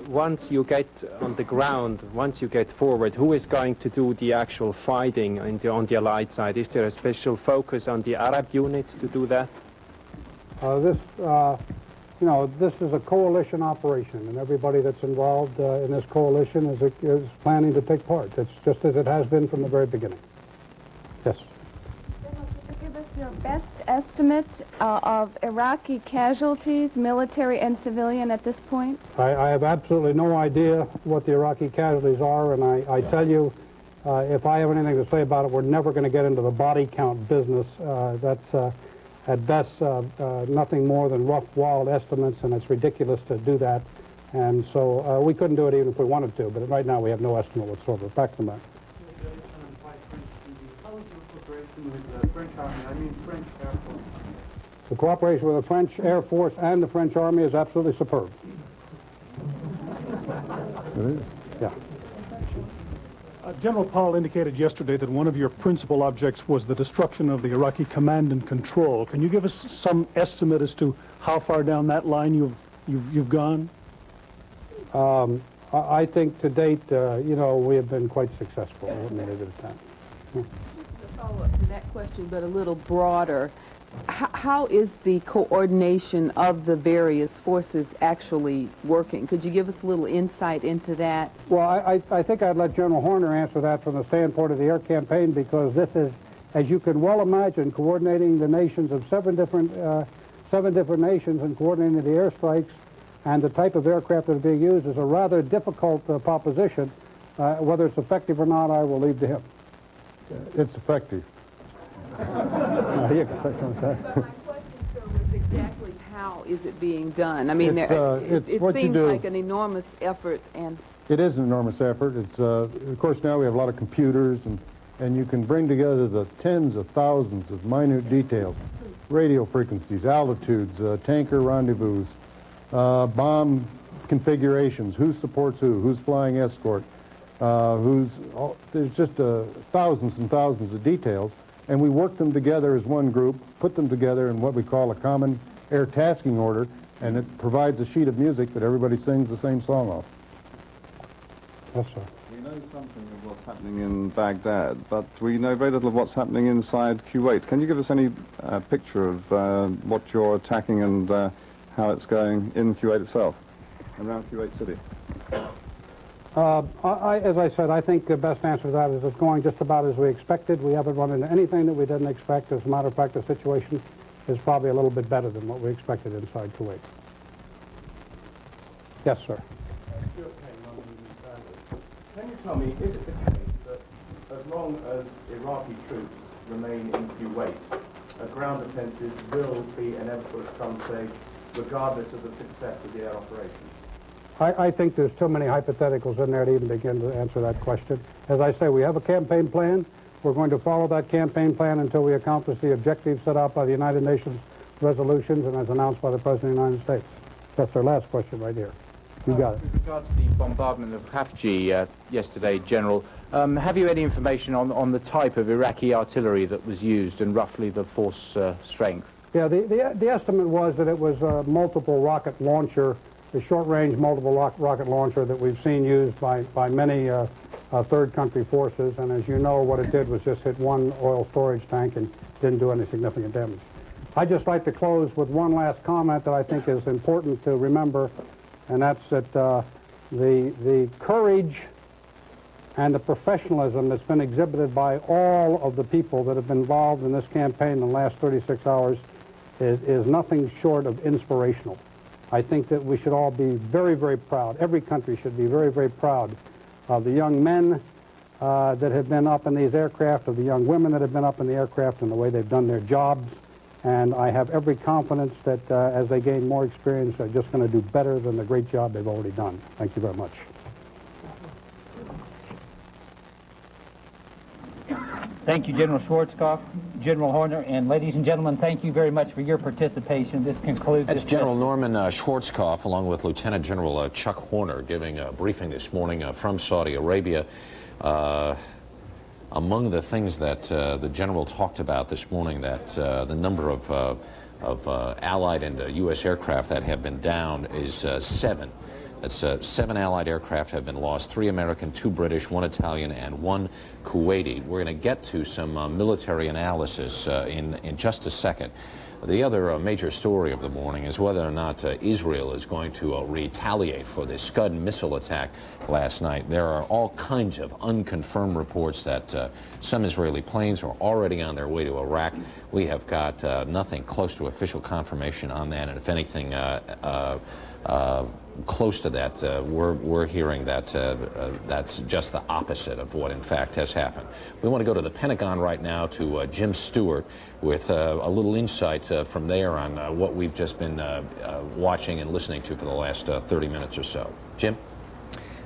[SPEAKER 26] Once you get on the ground, once you get forward, who is going to do the actual fighting on the Allied side? Is there a special focus on the Arab units to do that?
[SPEAKER 8] This is a coalition operation, and everybody that's involved in this coalition is planning to take part. It's just as it has been from the very beginning. Yes.
[SPEAKER 11] General, could you give give us your best estimate of Iraqi casualties, military and civilian, at this point?
[SPEAKER 8] I have absolutely no idea what the Iraqi casualties are, and I tell you, if I have anything to say about it, we're never going to get into the body count business. That's at best nothing more than rough, wild estimates, and it's ridiculous to do that. And so we couldn't do it even if we wanted to, but right now we have no estimate whatsoever. Back to Matt. How is your cooperation with the French Army, I mean French Air Force? The cooperation with the French Air Force and the French Army is absolutely superb.
[SPEAKER 9] It is.
[SPEAKER 8] Yeah.
[SPEAKER 3] General Powell indicated yesterday that one of your principal objects was the destruction of the Iraqi command and control. Can you give us some estimate as to how far down that line you've gone?
[SPEAKER 8] I think to date, you know, we have been quite successful. Let me leave it at that.
[SPEAKER 4] To follow up to that question, but a little broader, how is the coordination of the various forces actually working? Could you give us a little insight into that?
[SPEAKER 8] Well, I think I'd let General Horner answer that from the standpoint of the air campaign, because this is, as you can well imagine, coordinating the nations of seven different nations and coordinating the airstrikes and the type of aircraft that are being used is a rather difficult proposition. Whether it's effective or not, I will leave to him.
[SPEAKER 9] It's effective.
[SPEAKER 8] You can say something.
[SPEAKER 4] But my question, sir, was exactly how is it being done? I mean,
[SPEAKER 9] It's
[SPEAKER 4] it
[SPEAKER 9] what you
[SPEAKER 4] seems
[SPEAKER 9] do.
[SPEAKER 4] like an enormous effort, and
[SPEAKER 9] It is an enormous effort. It's, of course, now we have a lot of computers, and you can bring together the tens of thousands of minute details, radio frequencies, altitudes, tanker rendezvous, bomb configurations, who supports who's flying escort, there's just thousands and thousands of details, and we work them together as one group, put them together in what we call a common air tasking order, and it provides a sheet of music that everybody sings the same song off.
[SPEAKER 8] Yes, sir.
[SPEAKER 16] We know something of what's happening in Baghdad, but we know very little of what's happening inside Kuwait. Can you give us any picture of what you're attacking and how it's going in Kuwait itself, around Kuwait City?
[SPEAKER 8] As I said, I think the best answer to that is it's going just about as we expected. We haven't run into anything that we didn't expect. As a matter of fact, the situation is probably a little bit better than what we expected inside Kuwait. Yes, sir.
[SPEAKER 12] Can you tell me, is it the case that as long as Iraqi troops remain in Kuwait, a ground offensive will be inevitable at some stage, regardless of the success of the air operation?
[SPEAKER 8] I think there's too many hypotheticals in there to even begin to answer that question. As I say, we have a campaign plan. We're going to follow that campaign plan until we accomplish the objectives set out by the United Nations resolutions and as announced by the President of the United States. That's our last question right here. You got it.
[SPEAKER 21] With regard to the bombardment of Hafji yesterday, General, have you any information on the type of Iraqi artillery that was used and roughly the force strength?
[SPEAKER 8] Yeah, the estimate was that it was a multiple rocket launcher, the short-range multiple rocket launcher that we've seen used by many third country forces, and as you know, what it did was just hit one oil storage tank and didn't do any significant damage. I'd just like to close with one last comment that I think is important to remember, and that's that the courage and the professionalism that's been exhibited by all of the people that have been involved in this campaign in the last 36 hours is nothing short of inspirational. I think that we should all be very, very proud. Every country should be very, very proud of the young men that have been up in these aircraft, of the young women that have been up in the aircraft and the way they've done their jobs. And I have every confidence that as they gain more experience, they're just going to do better than the great job they've already done. Thank you very much.
[SPEAKER 7] Thank you, General Schwarzkopf, General Horner, and ladies and gentlemen, thank you very much for your participation. This concludes...
[SPEAKER 10] That's General Norman Schwarzkopf, along with Lieutenant General Chuck Horner, giving a briefing this morning from Saudi Arabia. Among the things that the General talked about this morning, that the number of Allied and U.S. aircraft that have been down is 7. That's 7 Allied aircraft have been lost, 3 American, 2 British, 1 Italian, and 1 Kuwaiti. We're going to get to some military analysis in just a second. The other major story of the morning is whether or not Israel is going to retaliate for the Scud missile attack last night. There are all kinds of unconfirmed reports that some Israeli planes are already on their way to Iraq. We have got nothing close to official confirmation on that, and if anything close to that, we're hearing that that's just the opposite of what in fact has happened. We want to go to the Pentagon right now to Jim Stewart with a little insight from there on what we've just been watching and listening to for the last 30 minutes or so. Jim?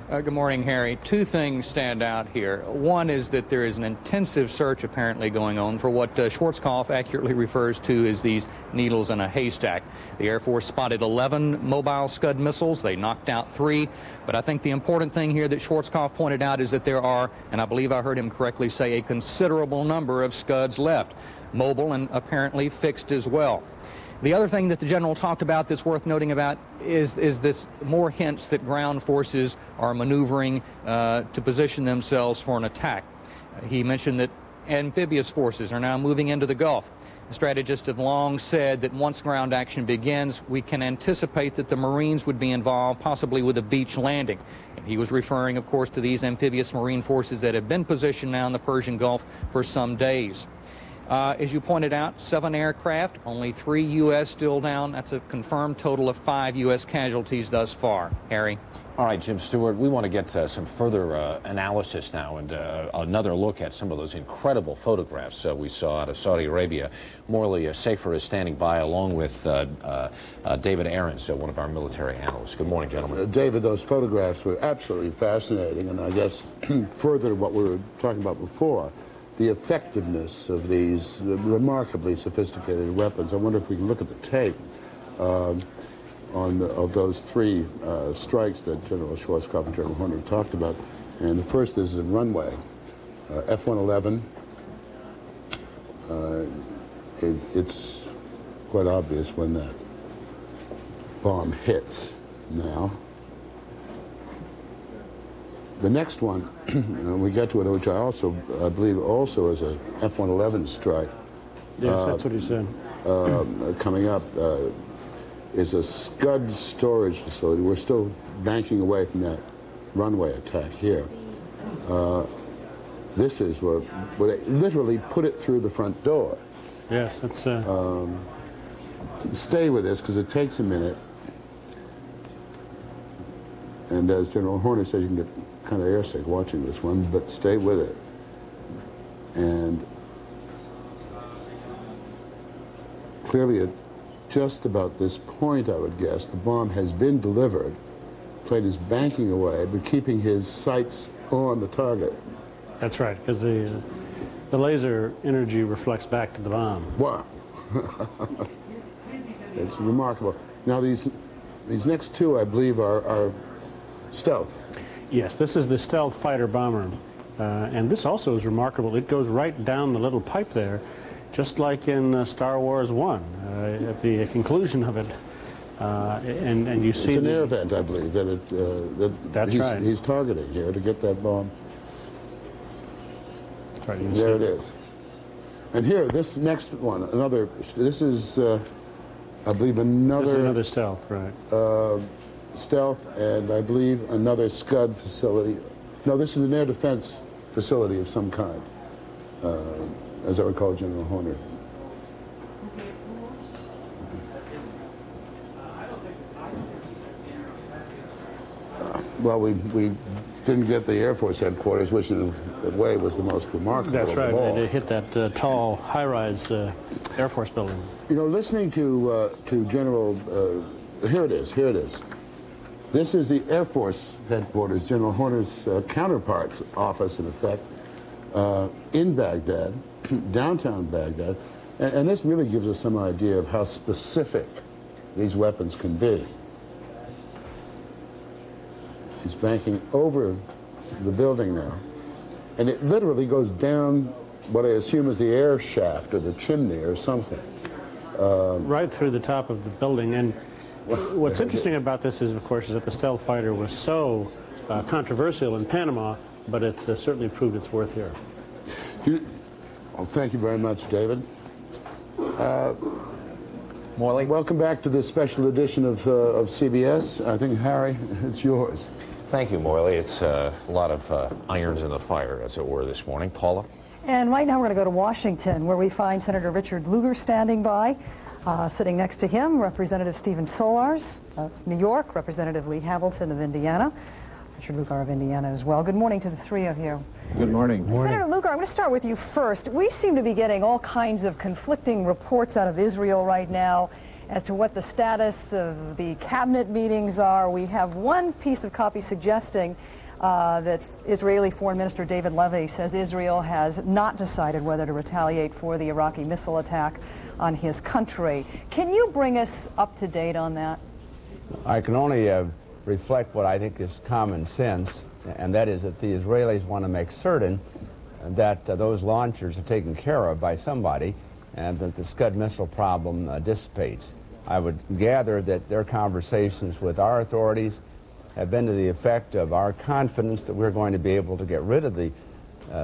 [SPEAKER 14] Good morning, Harry. Two things stand out here. One is that there is an intensive search apparently going on for what Schwarzkopf accurately refers to as these needles in a haystack. The Air Force spotted 11 mobile Scud missiles. They knocked out 3. But I think the important thing here that Schwarzkopf pointed out is that there are, and I believe I heard him correctly say, a considerable number of Scuds left, mobile and apparently fixed as well. The other thing that the general talked about that's worth noting about is this more hints that ground forces are maneuvering to position themselves for an attack. He mentioned that amphibious forces are now moving into the Gulf. The strategists have long said that once ground action begins, we can anticipate that the Marines would be involved, possibly with a beach landing. And he was referring, of course, to these amphibious Marine forces that have been positioned now in the Persian Gulf for some days. As you pointed out, 7 aircraft, only 3 U.S. still down. That's a confirmed total of 5 U.S. casualties thus far. Harry?
[SPEAKER 10] All right, Jim Stewart, we want to get some further analysis now and another look at some of those incredible photographs we saw out of Saudi Arabia. Morley Safer is standing by along with David Ahrens, one of our military analysts. Good morning, gentlemen.
[SPEAKER 15] David, those photographs were absolutely fascinating, and I guess further what we were talking about before, the effectiveness of these remarkably sophisticated weapons. I wonder if we can look at the tape of those 3 strikes that General Schwarzkopf and General Horner talked about. And the first is a runway, F-111. It's quite obvious when that bomb hits now. The next one, we get to it, which I believe also is a F-111 strike.
[SPEAKER 3] Yes, that's what he said.
[SPEAKER 15] Coming up is a Scud storage facility. We're still banking away from that runway attack here. This is where they literally put it through the front door.
[SPEAKER 3] Yes, that's...
[SPEAKER 15] Stay with this, because it takes a minute. And as General Horner said, you can get kind of airsick watching this one, but stay with it. And clearly at just about this point, I would guess, the bomb has been delivered. The plane is banking away, but keeping his sights on the target.
[SPEAKER 3] That's right, because the laser energy reflects back to the bomb.
[SPEAKER 15] Wow. It's remarkable. Now these next 2, I believe, are stealth.
[SPEAKER 3] Yes, this is the stealth fighter bomber. And this also is remarkable. It goes right down the little pipe there, just like in Star Wars 1, at the conclusion of it. And you see...
[SPEAKER 15] It's an air vent, I believe, that
[SPEAKER 3] right.
[SPEAKER 15] He's targeting here to get that bomb.
[SPEAKER 3] That's right,
[SPEAKER 15] there it is. And here, this next one, this is, I believe, another...
[SPEAKER 3] This is another stealth, right.
[SPEAKER 15] Stealth, and I believe another Scud facility. No, this is an air defense facility of some kind, as I recall General Horner. Well, we didn't get the Air Force headquarters, which in a way was the most remarkable.
[SPEAKER 3] That's right.
[SPEAKER 15] Of all.
[SPEAKER 3] They hit that tall, high-rise Air Force building.
[SPEAKER 15] You know, listening to General, here it is. This is the Air Force headquarters, General Horner's counterpart's office, in effect, in Baghdad, downtown Baghdad. And this really gives us some idea of how specific these weapons can be. He's banking over the building now, and it literally goes down what I assume is the air shaft or the chimney or something.
[SPEAKER 3] Right through the top of the building, and What's interesting about this is, of course, is that the stealth fighter was so controversial in Panama, but it's certainly proved its worth here.
[SPEAKER 15] Well, thank you very much, David.
[SPEAKER 10] Morley?
[SPEAKER 15] Welcome back to this special edition of CBS. I think, Harry, it's yours.
[SPEAKER 10] Thank you, Morley. It's a lot of irons in the fire, as it were, this morning. Paula?
[SPEAKER 17] And right now we're going to go to Washington, where we find Senator Richard Lugar standing by. Sitting next to him, Representative Stephen Solars of New York, Representative Lee Hamilton of Indiana, Richard Lugar of Indiana as well. Good morning to the three of you.
[SPEAKER 18] Good morning.
[SPEAKER 17] Senator Lugar, I'm going to start with you first. We seem to be getting all kinds of conflicting reports out of Israel right now as to what the status of the cabinet meetings are. We have one piece of copy suggesting that Israeli Foreign Minister David Levy says Israel has not decided whether to retaliate for the Iraqi missile attack on his country. Can you bring us up to date on that?
[SPEAKER 18] I can only reflect what I think is common sense, and that is that the Israelis want to make certain that those launchers are taken care of by somebody and that the Scud missile problem dissipates. I would gather that their conversations with our authorities have been to the effect of our confidence that we're going to be able to get rid of the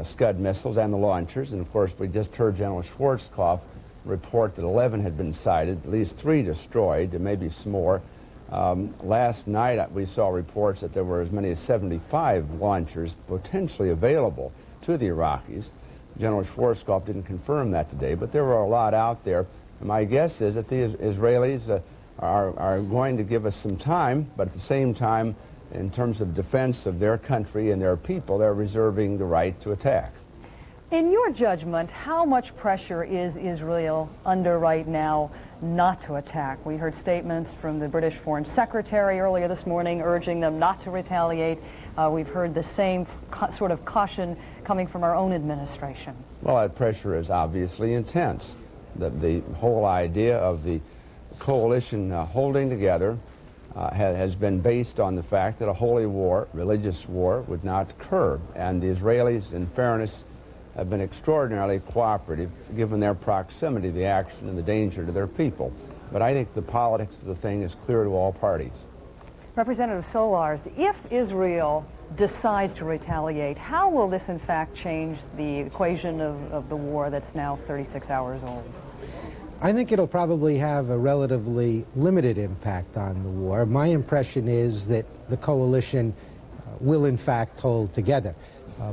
[SPEAKER 18] Scud missiles and the launchers. And of course, we just heard General Schwarzkopf report that 11 had been sighted, at least 3 destroyed, and maybe some more. Last night we saw reports that there were as many as 75 launchers potentially available to the Iraqis. General Schwarzkopf didn't confirm that today, but there were a lot out there. And my guess is that the Israelis are going to give us some time, but at the same time, in terms of defense of their country and their people, they're reserving the right to attack.
[SPEAKER 17] In your judgment, how much pressure is Israel under right now not to attack? We heard statements from the British Foreign Secretary earlier this morning urging them not to retaliate. We've heard the same sort of caution coming from our own administration.
[SPEAKER 18] Well, that pressure is obviously intense. The whole idea of the coalition holding together has been based on the fact that a holy war, religious war, would not occur. And the Israelis, in fairness, have been extraordinarily cooperative, given their proximity, the action, and the danger to their people. But I think the politics of the thing is clear to all parties.
[SPEAKER 17] Representative Solars, if Israel decides to retaliate, how will this in fact change the equation of the war that's now 36 hours old?
[SPEAKER 19] I think it'll probably have a relatively limited impact on the war. My impression is that the coalition will in fact hold together.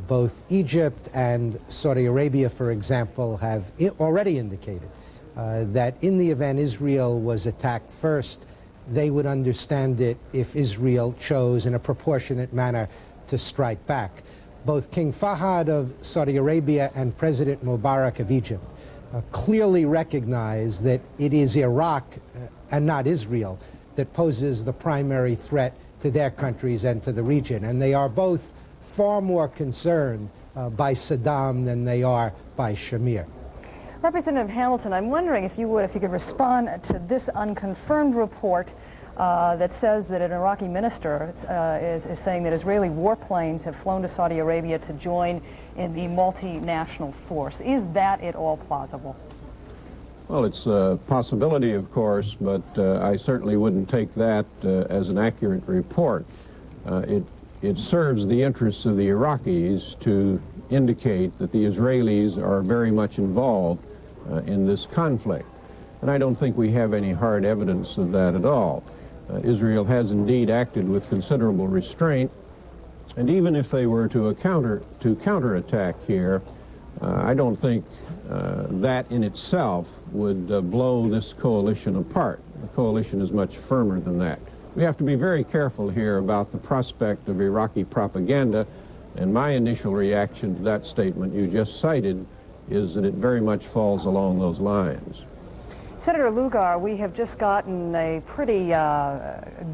[SPEAKER 19] Both Egypt and Saudi Arabia, for example, have already indicated that in the event Israel was attacked first, they would understand it if Israel chose in a proportionate manner to strike back. Both King Fahd of Saudi Arabia and President Mubarak of Egypt clearly recognize that it is Iraq and not Israel that poses the primary threat to their countries and to the region. And they are both far more concerned by Saddam than they are by Shamir.
[SPEAKER 17] Representative Hamilton, I'm wondering if you could respond to this unconfirmed report that says that an Iraqi minister is saying that Israeli warplanes have flown to Saudi Arabia to join in the multinational force. Is that at all plausible?
[SPEAKER 20] Well, it's a possibility, of course, but I certainly wouldn't take that as an accurate report. It serves the interests of the Iraqis to indicate that the Israelis are very much involved in this conflict. And I don't think we have any hard evidence of that at all. Israel has indeed acted with considerable restraint, and even if they were to counterattack here, I don't think that in itself would blow this coalition apart. The coalition is much firmer than that. We have to be very careful here about the prospect of Iraqi propaganda, and my initial reaction to that statement you just cited is that it very much falls along those lines.
[SPEAKER 17] Senator Lugar, we have just gotten a pretty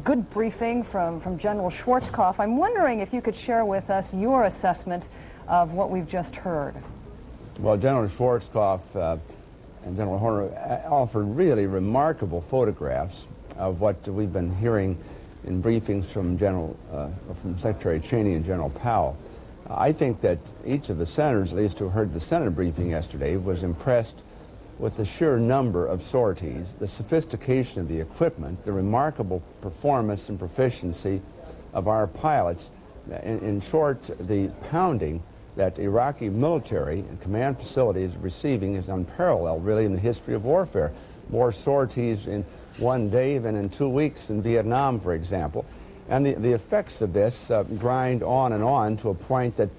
[SPEAKER 17] good briefing from General Schwarzkopf. I'm wondering if you could share with us your assessment of what we've just heard.
[SPEAKER 18] Well, General Schwarzkopf and General Horner offered really remarkable photographs of what we've been hearing in briefings from from Secretary Cheney and General Powell. I think that each of the senators, at least who heard the Senate briefing yesterday, was impressed with the sheer number of sorties, the sophistication of the equipment, the remarkable performance and proficiency of our pilots. In short, the pounding that Iraqi military and command facilities are receiving is unparalleled, really, in the history of warfare. More sorties in one day than in 2 weeks in Vietnam, for example. And the effects of this grind on to a point that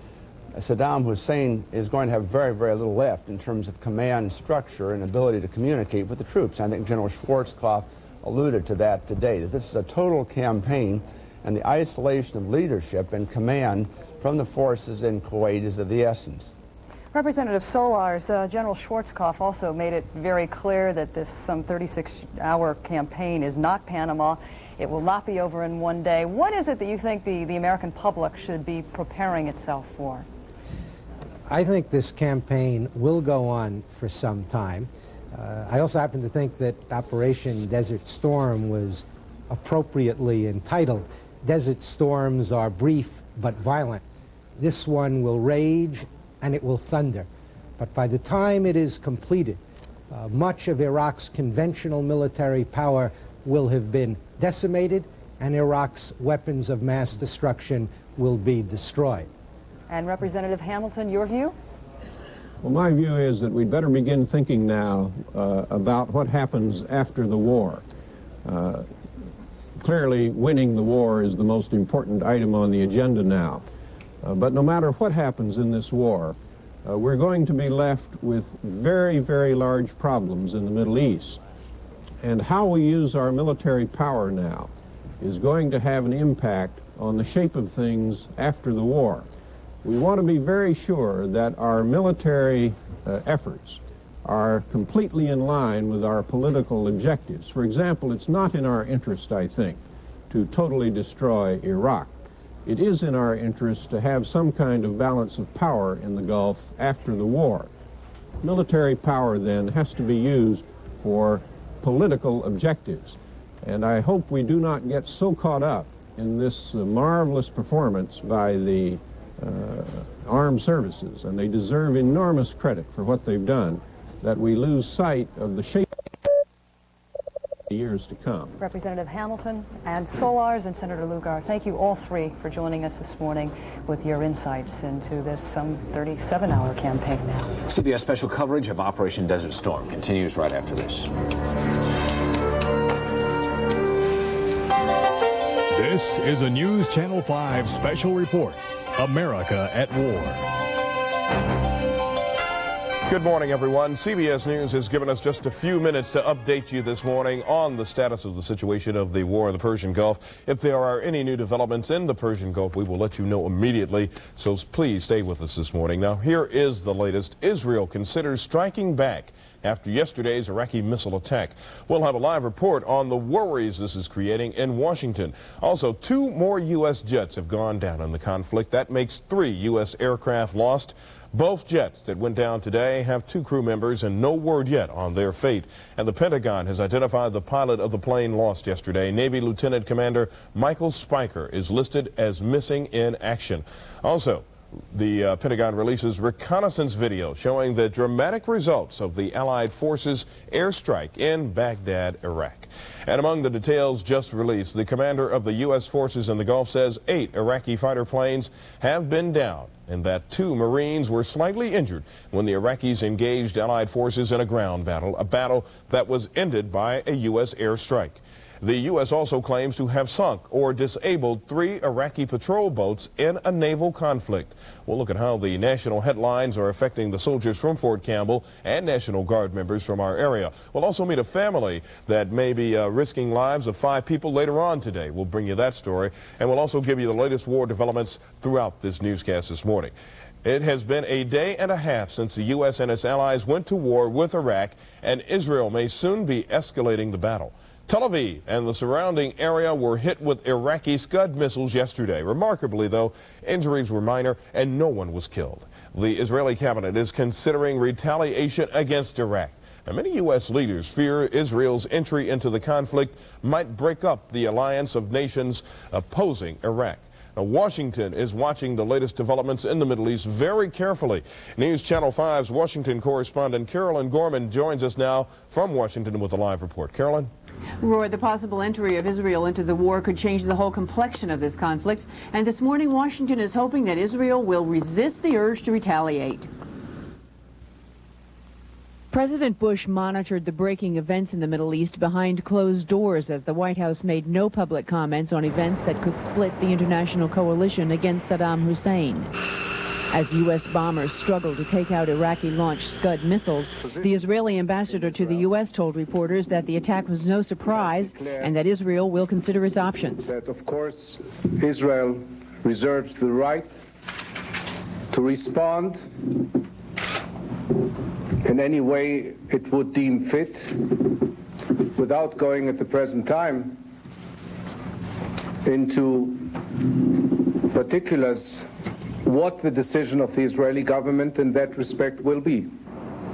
[SPEAKER 18] Saddam Hussein is going to have very, very little left in terms of command structure and ability to communicate with the troops. I think General Schwarzkopf alluded to that today, that this is a total campaign, and the isolation of leadership and command from the forces in Kuwait is of the essence.
[SPEAKER 17] Representative Solars, General Schwarzkopf also made it very clear that this some 36-hour campaign is not Panama. It will not be over in one day. What is it that you think the American public should be preparing itself for?
[SPEAKER 19] I think this campaign will go on for some time. I also happen to think that Operation Desert Storm was appropriately entitled. Desert storms are brief but violent. This one will rage and it will thunder. But by the time it is completed, much of Iraq's conventional military power will have been decimated, and Iraq's weapons of mass destruction will be destroyed.
[SPEAKER 17] And Representative Hamilton, your view?
[SPEAKER 20] Well, my view is that we'd better begin thinking now about what happens after the war. Clearly, winning the war is the most important item on the agenda now. But no matter what happens in this war, we're going to be left with very, very large problems in the Middle East. And how we use our military power now is going to have an impact on the shape of things after the war. We want to be very sure that our military efforts are completely in line with our political objectives. For example, it's not in our interest, I think, to totally destroy Iraq. It is in our interest to have some kind of balance of power in the Gulf after the war. Military power then has to be used for political objectives. And I hope we do not get so caught up in this marvelous performance by the armed services, and they deserve enormous credit for what they've done, that we lose sight of the shape of the years to come.
[SPEAKER 17] Representative Hamilton and Solars and Senator Lugar, thank you all three for joining us this morning with your insights into this some 37-hour campaign now.
[SPEAKER 10] CBS special coverage of Operation Desert Storm continues right after this.
[SPEAKER 1] This is a News Channel 5 special report. America at War.
[SPEAKER 2] Good morning, everyone. CBS News has given us just a few minutes to update you this morning on the status of the situation of the war in the Persian Gulf. If there are any new developments in the Persian Gulf, we will let you know immediately, so please stay with us this morning. Now, here is the latest. Israel considers striking back after yesterday's Iraqi missile attack. We'll have a live report on the worries this is creating in Washington. Also, 2 more U.S. jets have gone down in the conflict. That makes 3 U.S. aircraft lost. Both jets that went down today have 2 crew members and no word yet on their fate. And the Pentagon has identified the pilot of the plane lost yesterday. Navy Lieutenant Commander Michael Spiker is listed as missing in action. Also, the Pentagon releases reconnaissance video showing the dramatic results of the Allied forces' airstrike in Baghdad, Iraq. And among the details just released, the commander of the U.S. forces in the Gulf says 8 Iraqi fighter planes have been down and that 2 Marines were slightly injured when the Iraqis engaged Allied forces in a ground battle, a battle that was ended by a U.S. airstrike. The U.S. also claims to have sunk or disabled 3 Iraqi patrol boats in a naval conflict. We'll look at how the national headlines are affecting the soldiers from Fort Campbell and National Guard members from our area. We'll also meet a family that may be risking lives of 5 people later on today. We'll bring you that story, and we'll also give you the latest war developments throughout this newscast this morning. It has been a day and a half since the U.S. and its allies went to war with Iraq, and Israel may soon be escalating the battle. Tel Aviv and the surrounding area were hit with Iraqi Scud missiles yesterday. Remarkably, though, injuries were minor and no one was killed. The Israeli cabinet is considering retaliation against Iraq. Now, many U.S. leaders fear Israel's entry into the conflict might break up the alliance of nations opposing Iraq. Now, Washington is watching the latest developments in the Middle East very carefully. News Channel 5's Washington correspondent Carolyn Gorman joins us now from Washington with a live report. Carolyn?
[SPEAKER 5] Roy, the possible entry of Israel into the war could change the whole complexion of this conflict. And this morning, Washington is hoping that Israel will resist the urge to retaliate. President Bush monitored the breaking events in the Middle East behind closed doors as the White House made no public comments on events that could split the international coalition against Saddam Hussein. As U.S. bombers struggle to take out Iraqi-launched Scud missiles, the Israeli ambassador to the U.S. told reporters that the attack was no surprise and that Israel will consider its options.
[SPEAKER 6] That, of course, Israel reserves the right to respond in any way it would deem fit, without going at the present time into particulars what the decision of the Israeli government in that respect will be.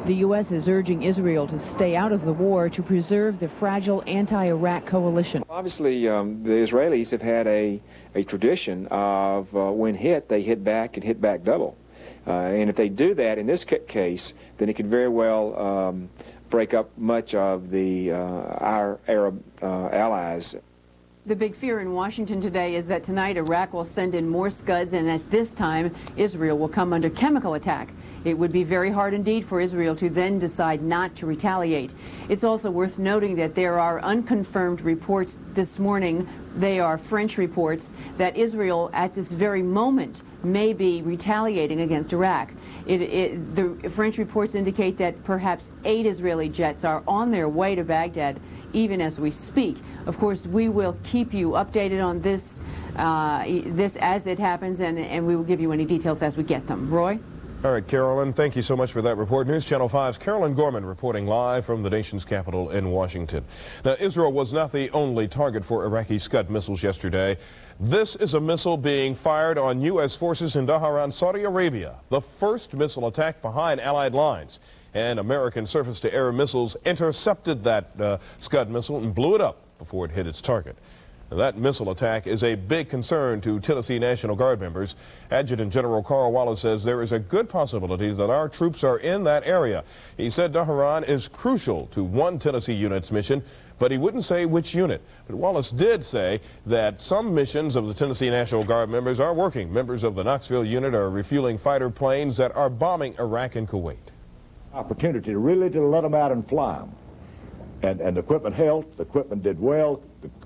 [SPEAKER 5] The U.S. is urging Israel to stay out of the war to preserve the fragile anti-Iraq coalition.
[SPEAKER 22] Obviously, the Israelis have had a tradition of when hit, they hit back and hit back double. And if they do that in this case, then it could very well break up much of our Arab allies.
[SPEAKER 5] The big fear in Washington today is that tonight Iraq will send in more Scuds and that this time Israel will come under chemical attack. It would be very hard indeed for Israel to then decide not to retaliate. It's also worth noting that there are unconfirmed reports this morning, they are French reports, that Israel at this very moment may be retaliating against Iraq. The French reports indicate that perhaps 8 Israeli jets are on their way to Baghdad even as we speak. Of course, we will keep you updated on this as it happens, and we will give you any details as we get them. Roy?
[SPEAKER 2] All right, Carolyn, thank you so much for that report. News Channel 5's Carolyn Gorman reporting live from the nation's capital in Washington. Now, Israel was not the only target for Iraqi Scud missiles yesterday. This is a missile being fired on U.S. forces in Dhahran, Saudi Arabia, the first missile attack behind Allied lines. And American surface-to-air missiles intercepted that Scud missile and blew it up before it hit its target. Now, that missile attack is a big concern to Tennessee National Guard members. Adjutant General Carl Wallace says there is a good possibility that our troops are in that area. He said Dhahran is crucial to one Tennessee unit's mission, but he wouldn't say which unit. But Wallace did say that some missions of the Tennessee National Guard members are working. Members of the Knoxville unit are refueling fighter planes that are bombing Iraq and Kuwait.
[SPEAKER 23] Opportunity to really let them out and fly them. And the equipment held, the equipment did well,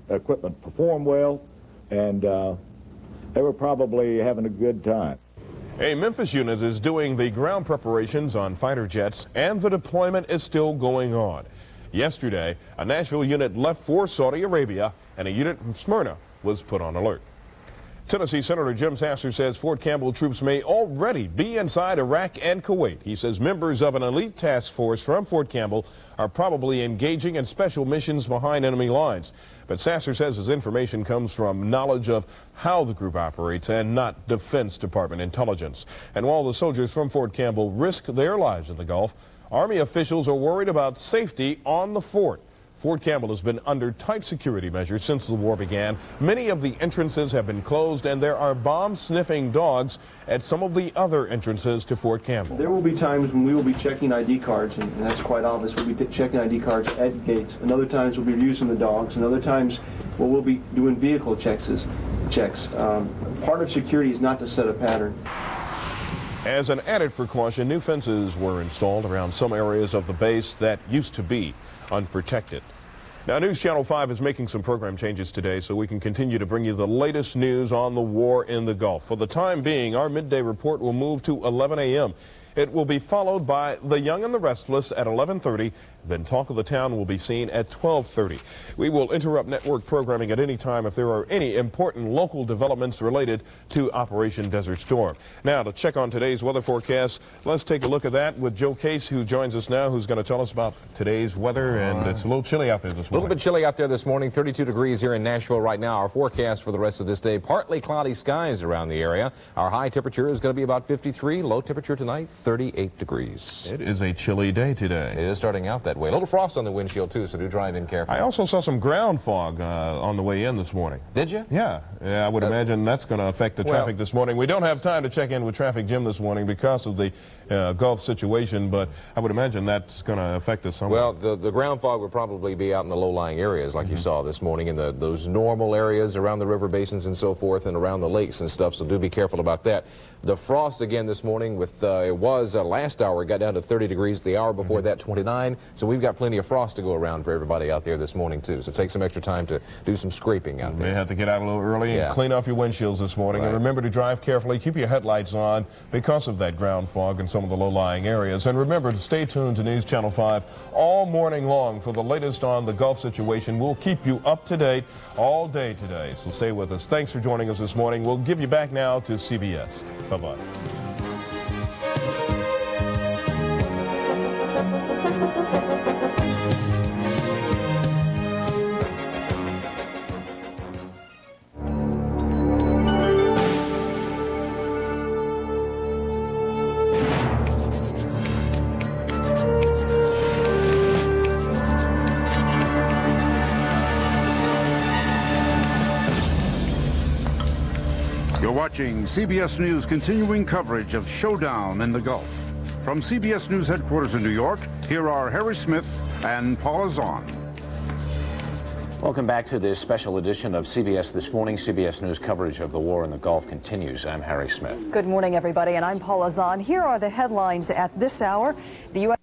[SPEAKER 23] the equipment performed well, and they were probably having a good time.
[SPEAKER 2] A Memphis unit is doing the ground preparations on fighter jets, and the deployment is still going on. Yesterday, a Nashville unit left for Saudi Arabia, and a unit from Smyrna was put on alert. Tennessee Senator Jim Sasser says Fort Campbell troops may already be inside Iraq and Kuwait. He says members of an elite task force from Fort Campbell are probably engaging in special missions behind enemy lines. But Sasser says his information comes from knowledge of how the group operates and not Defense Department intelligence. And while the soldiers from Fort Campbell risk their lives in the Gulf, Army officials are worried about safety on the fort. Fort Campbell has been under tight security measures since the war began. Many of the entrances have been closed, and there are bomb-sniffing dogs at some of the other entrances to Fort Campbell.
[SPEAKER 24] There will be times when we will be checking ID cards, and that's quite obvious. We'll be checking ID cards at gates. And other times we'll be using the dogs, and other times we'll be doing vehicle checks. Part of security is not to set a pattern.
[SPEAKER 2] As an added precaution, new fences were installed around some areas of the base that used to be unprotected. Now, News Channel 5 is making some program changes today so we can continue to bring you the latest news on the war in the Gulf. For the time being, our midday report will move to 11 a.m. It will be followed by The Young and the Restless at 11:30. Then Talk of the Town will be seen at 12:30. We will interrupt network programming at any time if there are any important local developments related to Operation Desert Storm. Now, to check on today's weather forecast, let's take a look at that with Joe Case, who joins us now, who's going to tell us about today's weather. And it's a little chilly out there this morning.
[SPEAKER 25] A little bit chilly out there this morning, 32 degrees here in Nashville right now. Our forecast for the rest of this day, partly cloudy skies around the area. Our high temperature is going to be about 53, low temperature tonight, 38 degrees.
[SPEAKER 2] It is a chilly day today.
[SPEAKER 25] It is starting out that way. A little frost on the windshield, too, so do drive in carefully.
[SPEAKER 2] I also saw some ground fog on the way in this morning.
[SPEAKER 25] Did you?
[SPEAKER 2] Yeah. I would imagine that's going to affect the traffic this morning. We don't have time to check in with Traffic Jim this morning because of the Gulf situation, but I would imagine that's going to affect us somewhat.
[SPEAKER 25] Well, the ground fog would probably be out in the low-lying areas like you saw this morning in those normal areas around the river basins and so forth and around the lakes and stuff, so do be careful about that. The frost again this morning with, it was last hour, it got down to 30 degrees. The hour before that, 29. So we've got plenty of frost to go around for everybody out there this morning, too. So take some extra time to do some scraping out there.
[SPEAKER 2] You may have to get out a little early and clean off your windshields this morning. And remember to drive carefully. Keep your headlights on because of that ground fog in some of the low-lying areas. And remember to stay tuned to News Channel 5 all morning long for the latest on the Gulf situation. We'll keep you up to date all day today. So stay with us. Thanks for joining us this morning. We'll give you back now to CBS. Bye-bye.
[SPEAKER 4] You're watching CBS News' continuing coverage of Showdown in the Gulf. From CBS News headquarters in New York, here are Harry Smith and Paula Zahn.
[SPEAKER 10] Welcome back to this special edition of CBS This Morning. CBS News coverage of the war in the Gulf continues. I'm Harry Smith.
[SPEAKER 17] Good morning, everybody, and I'm Paula Zahn. Here are the headlines at this hour. The U.S.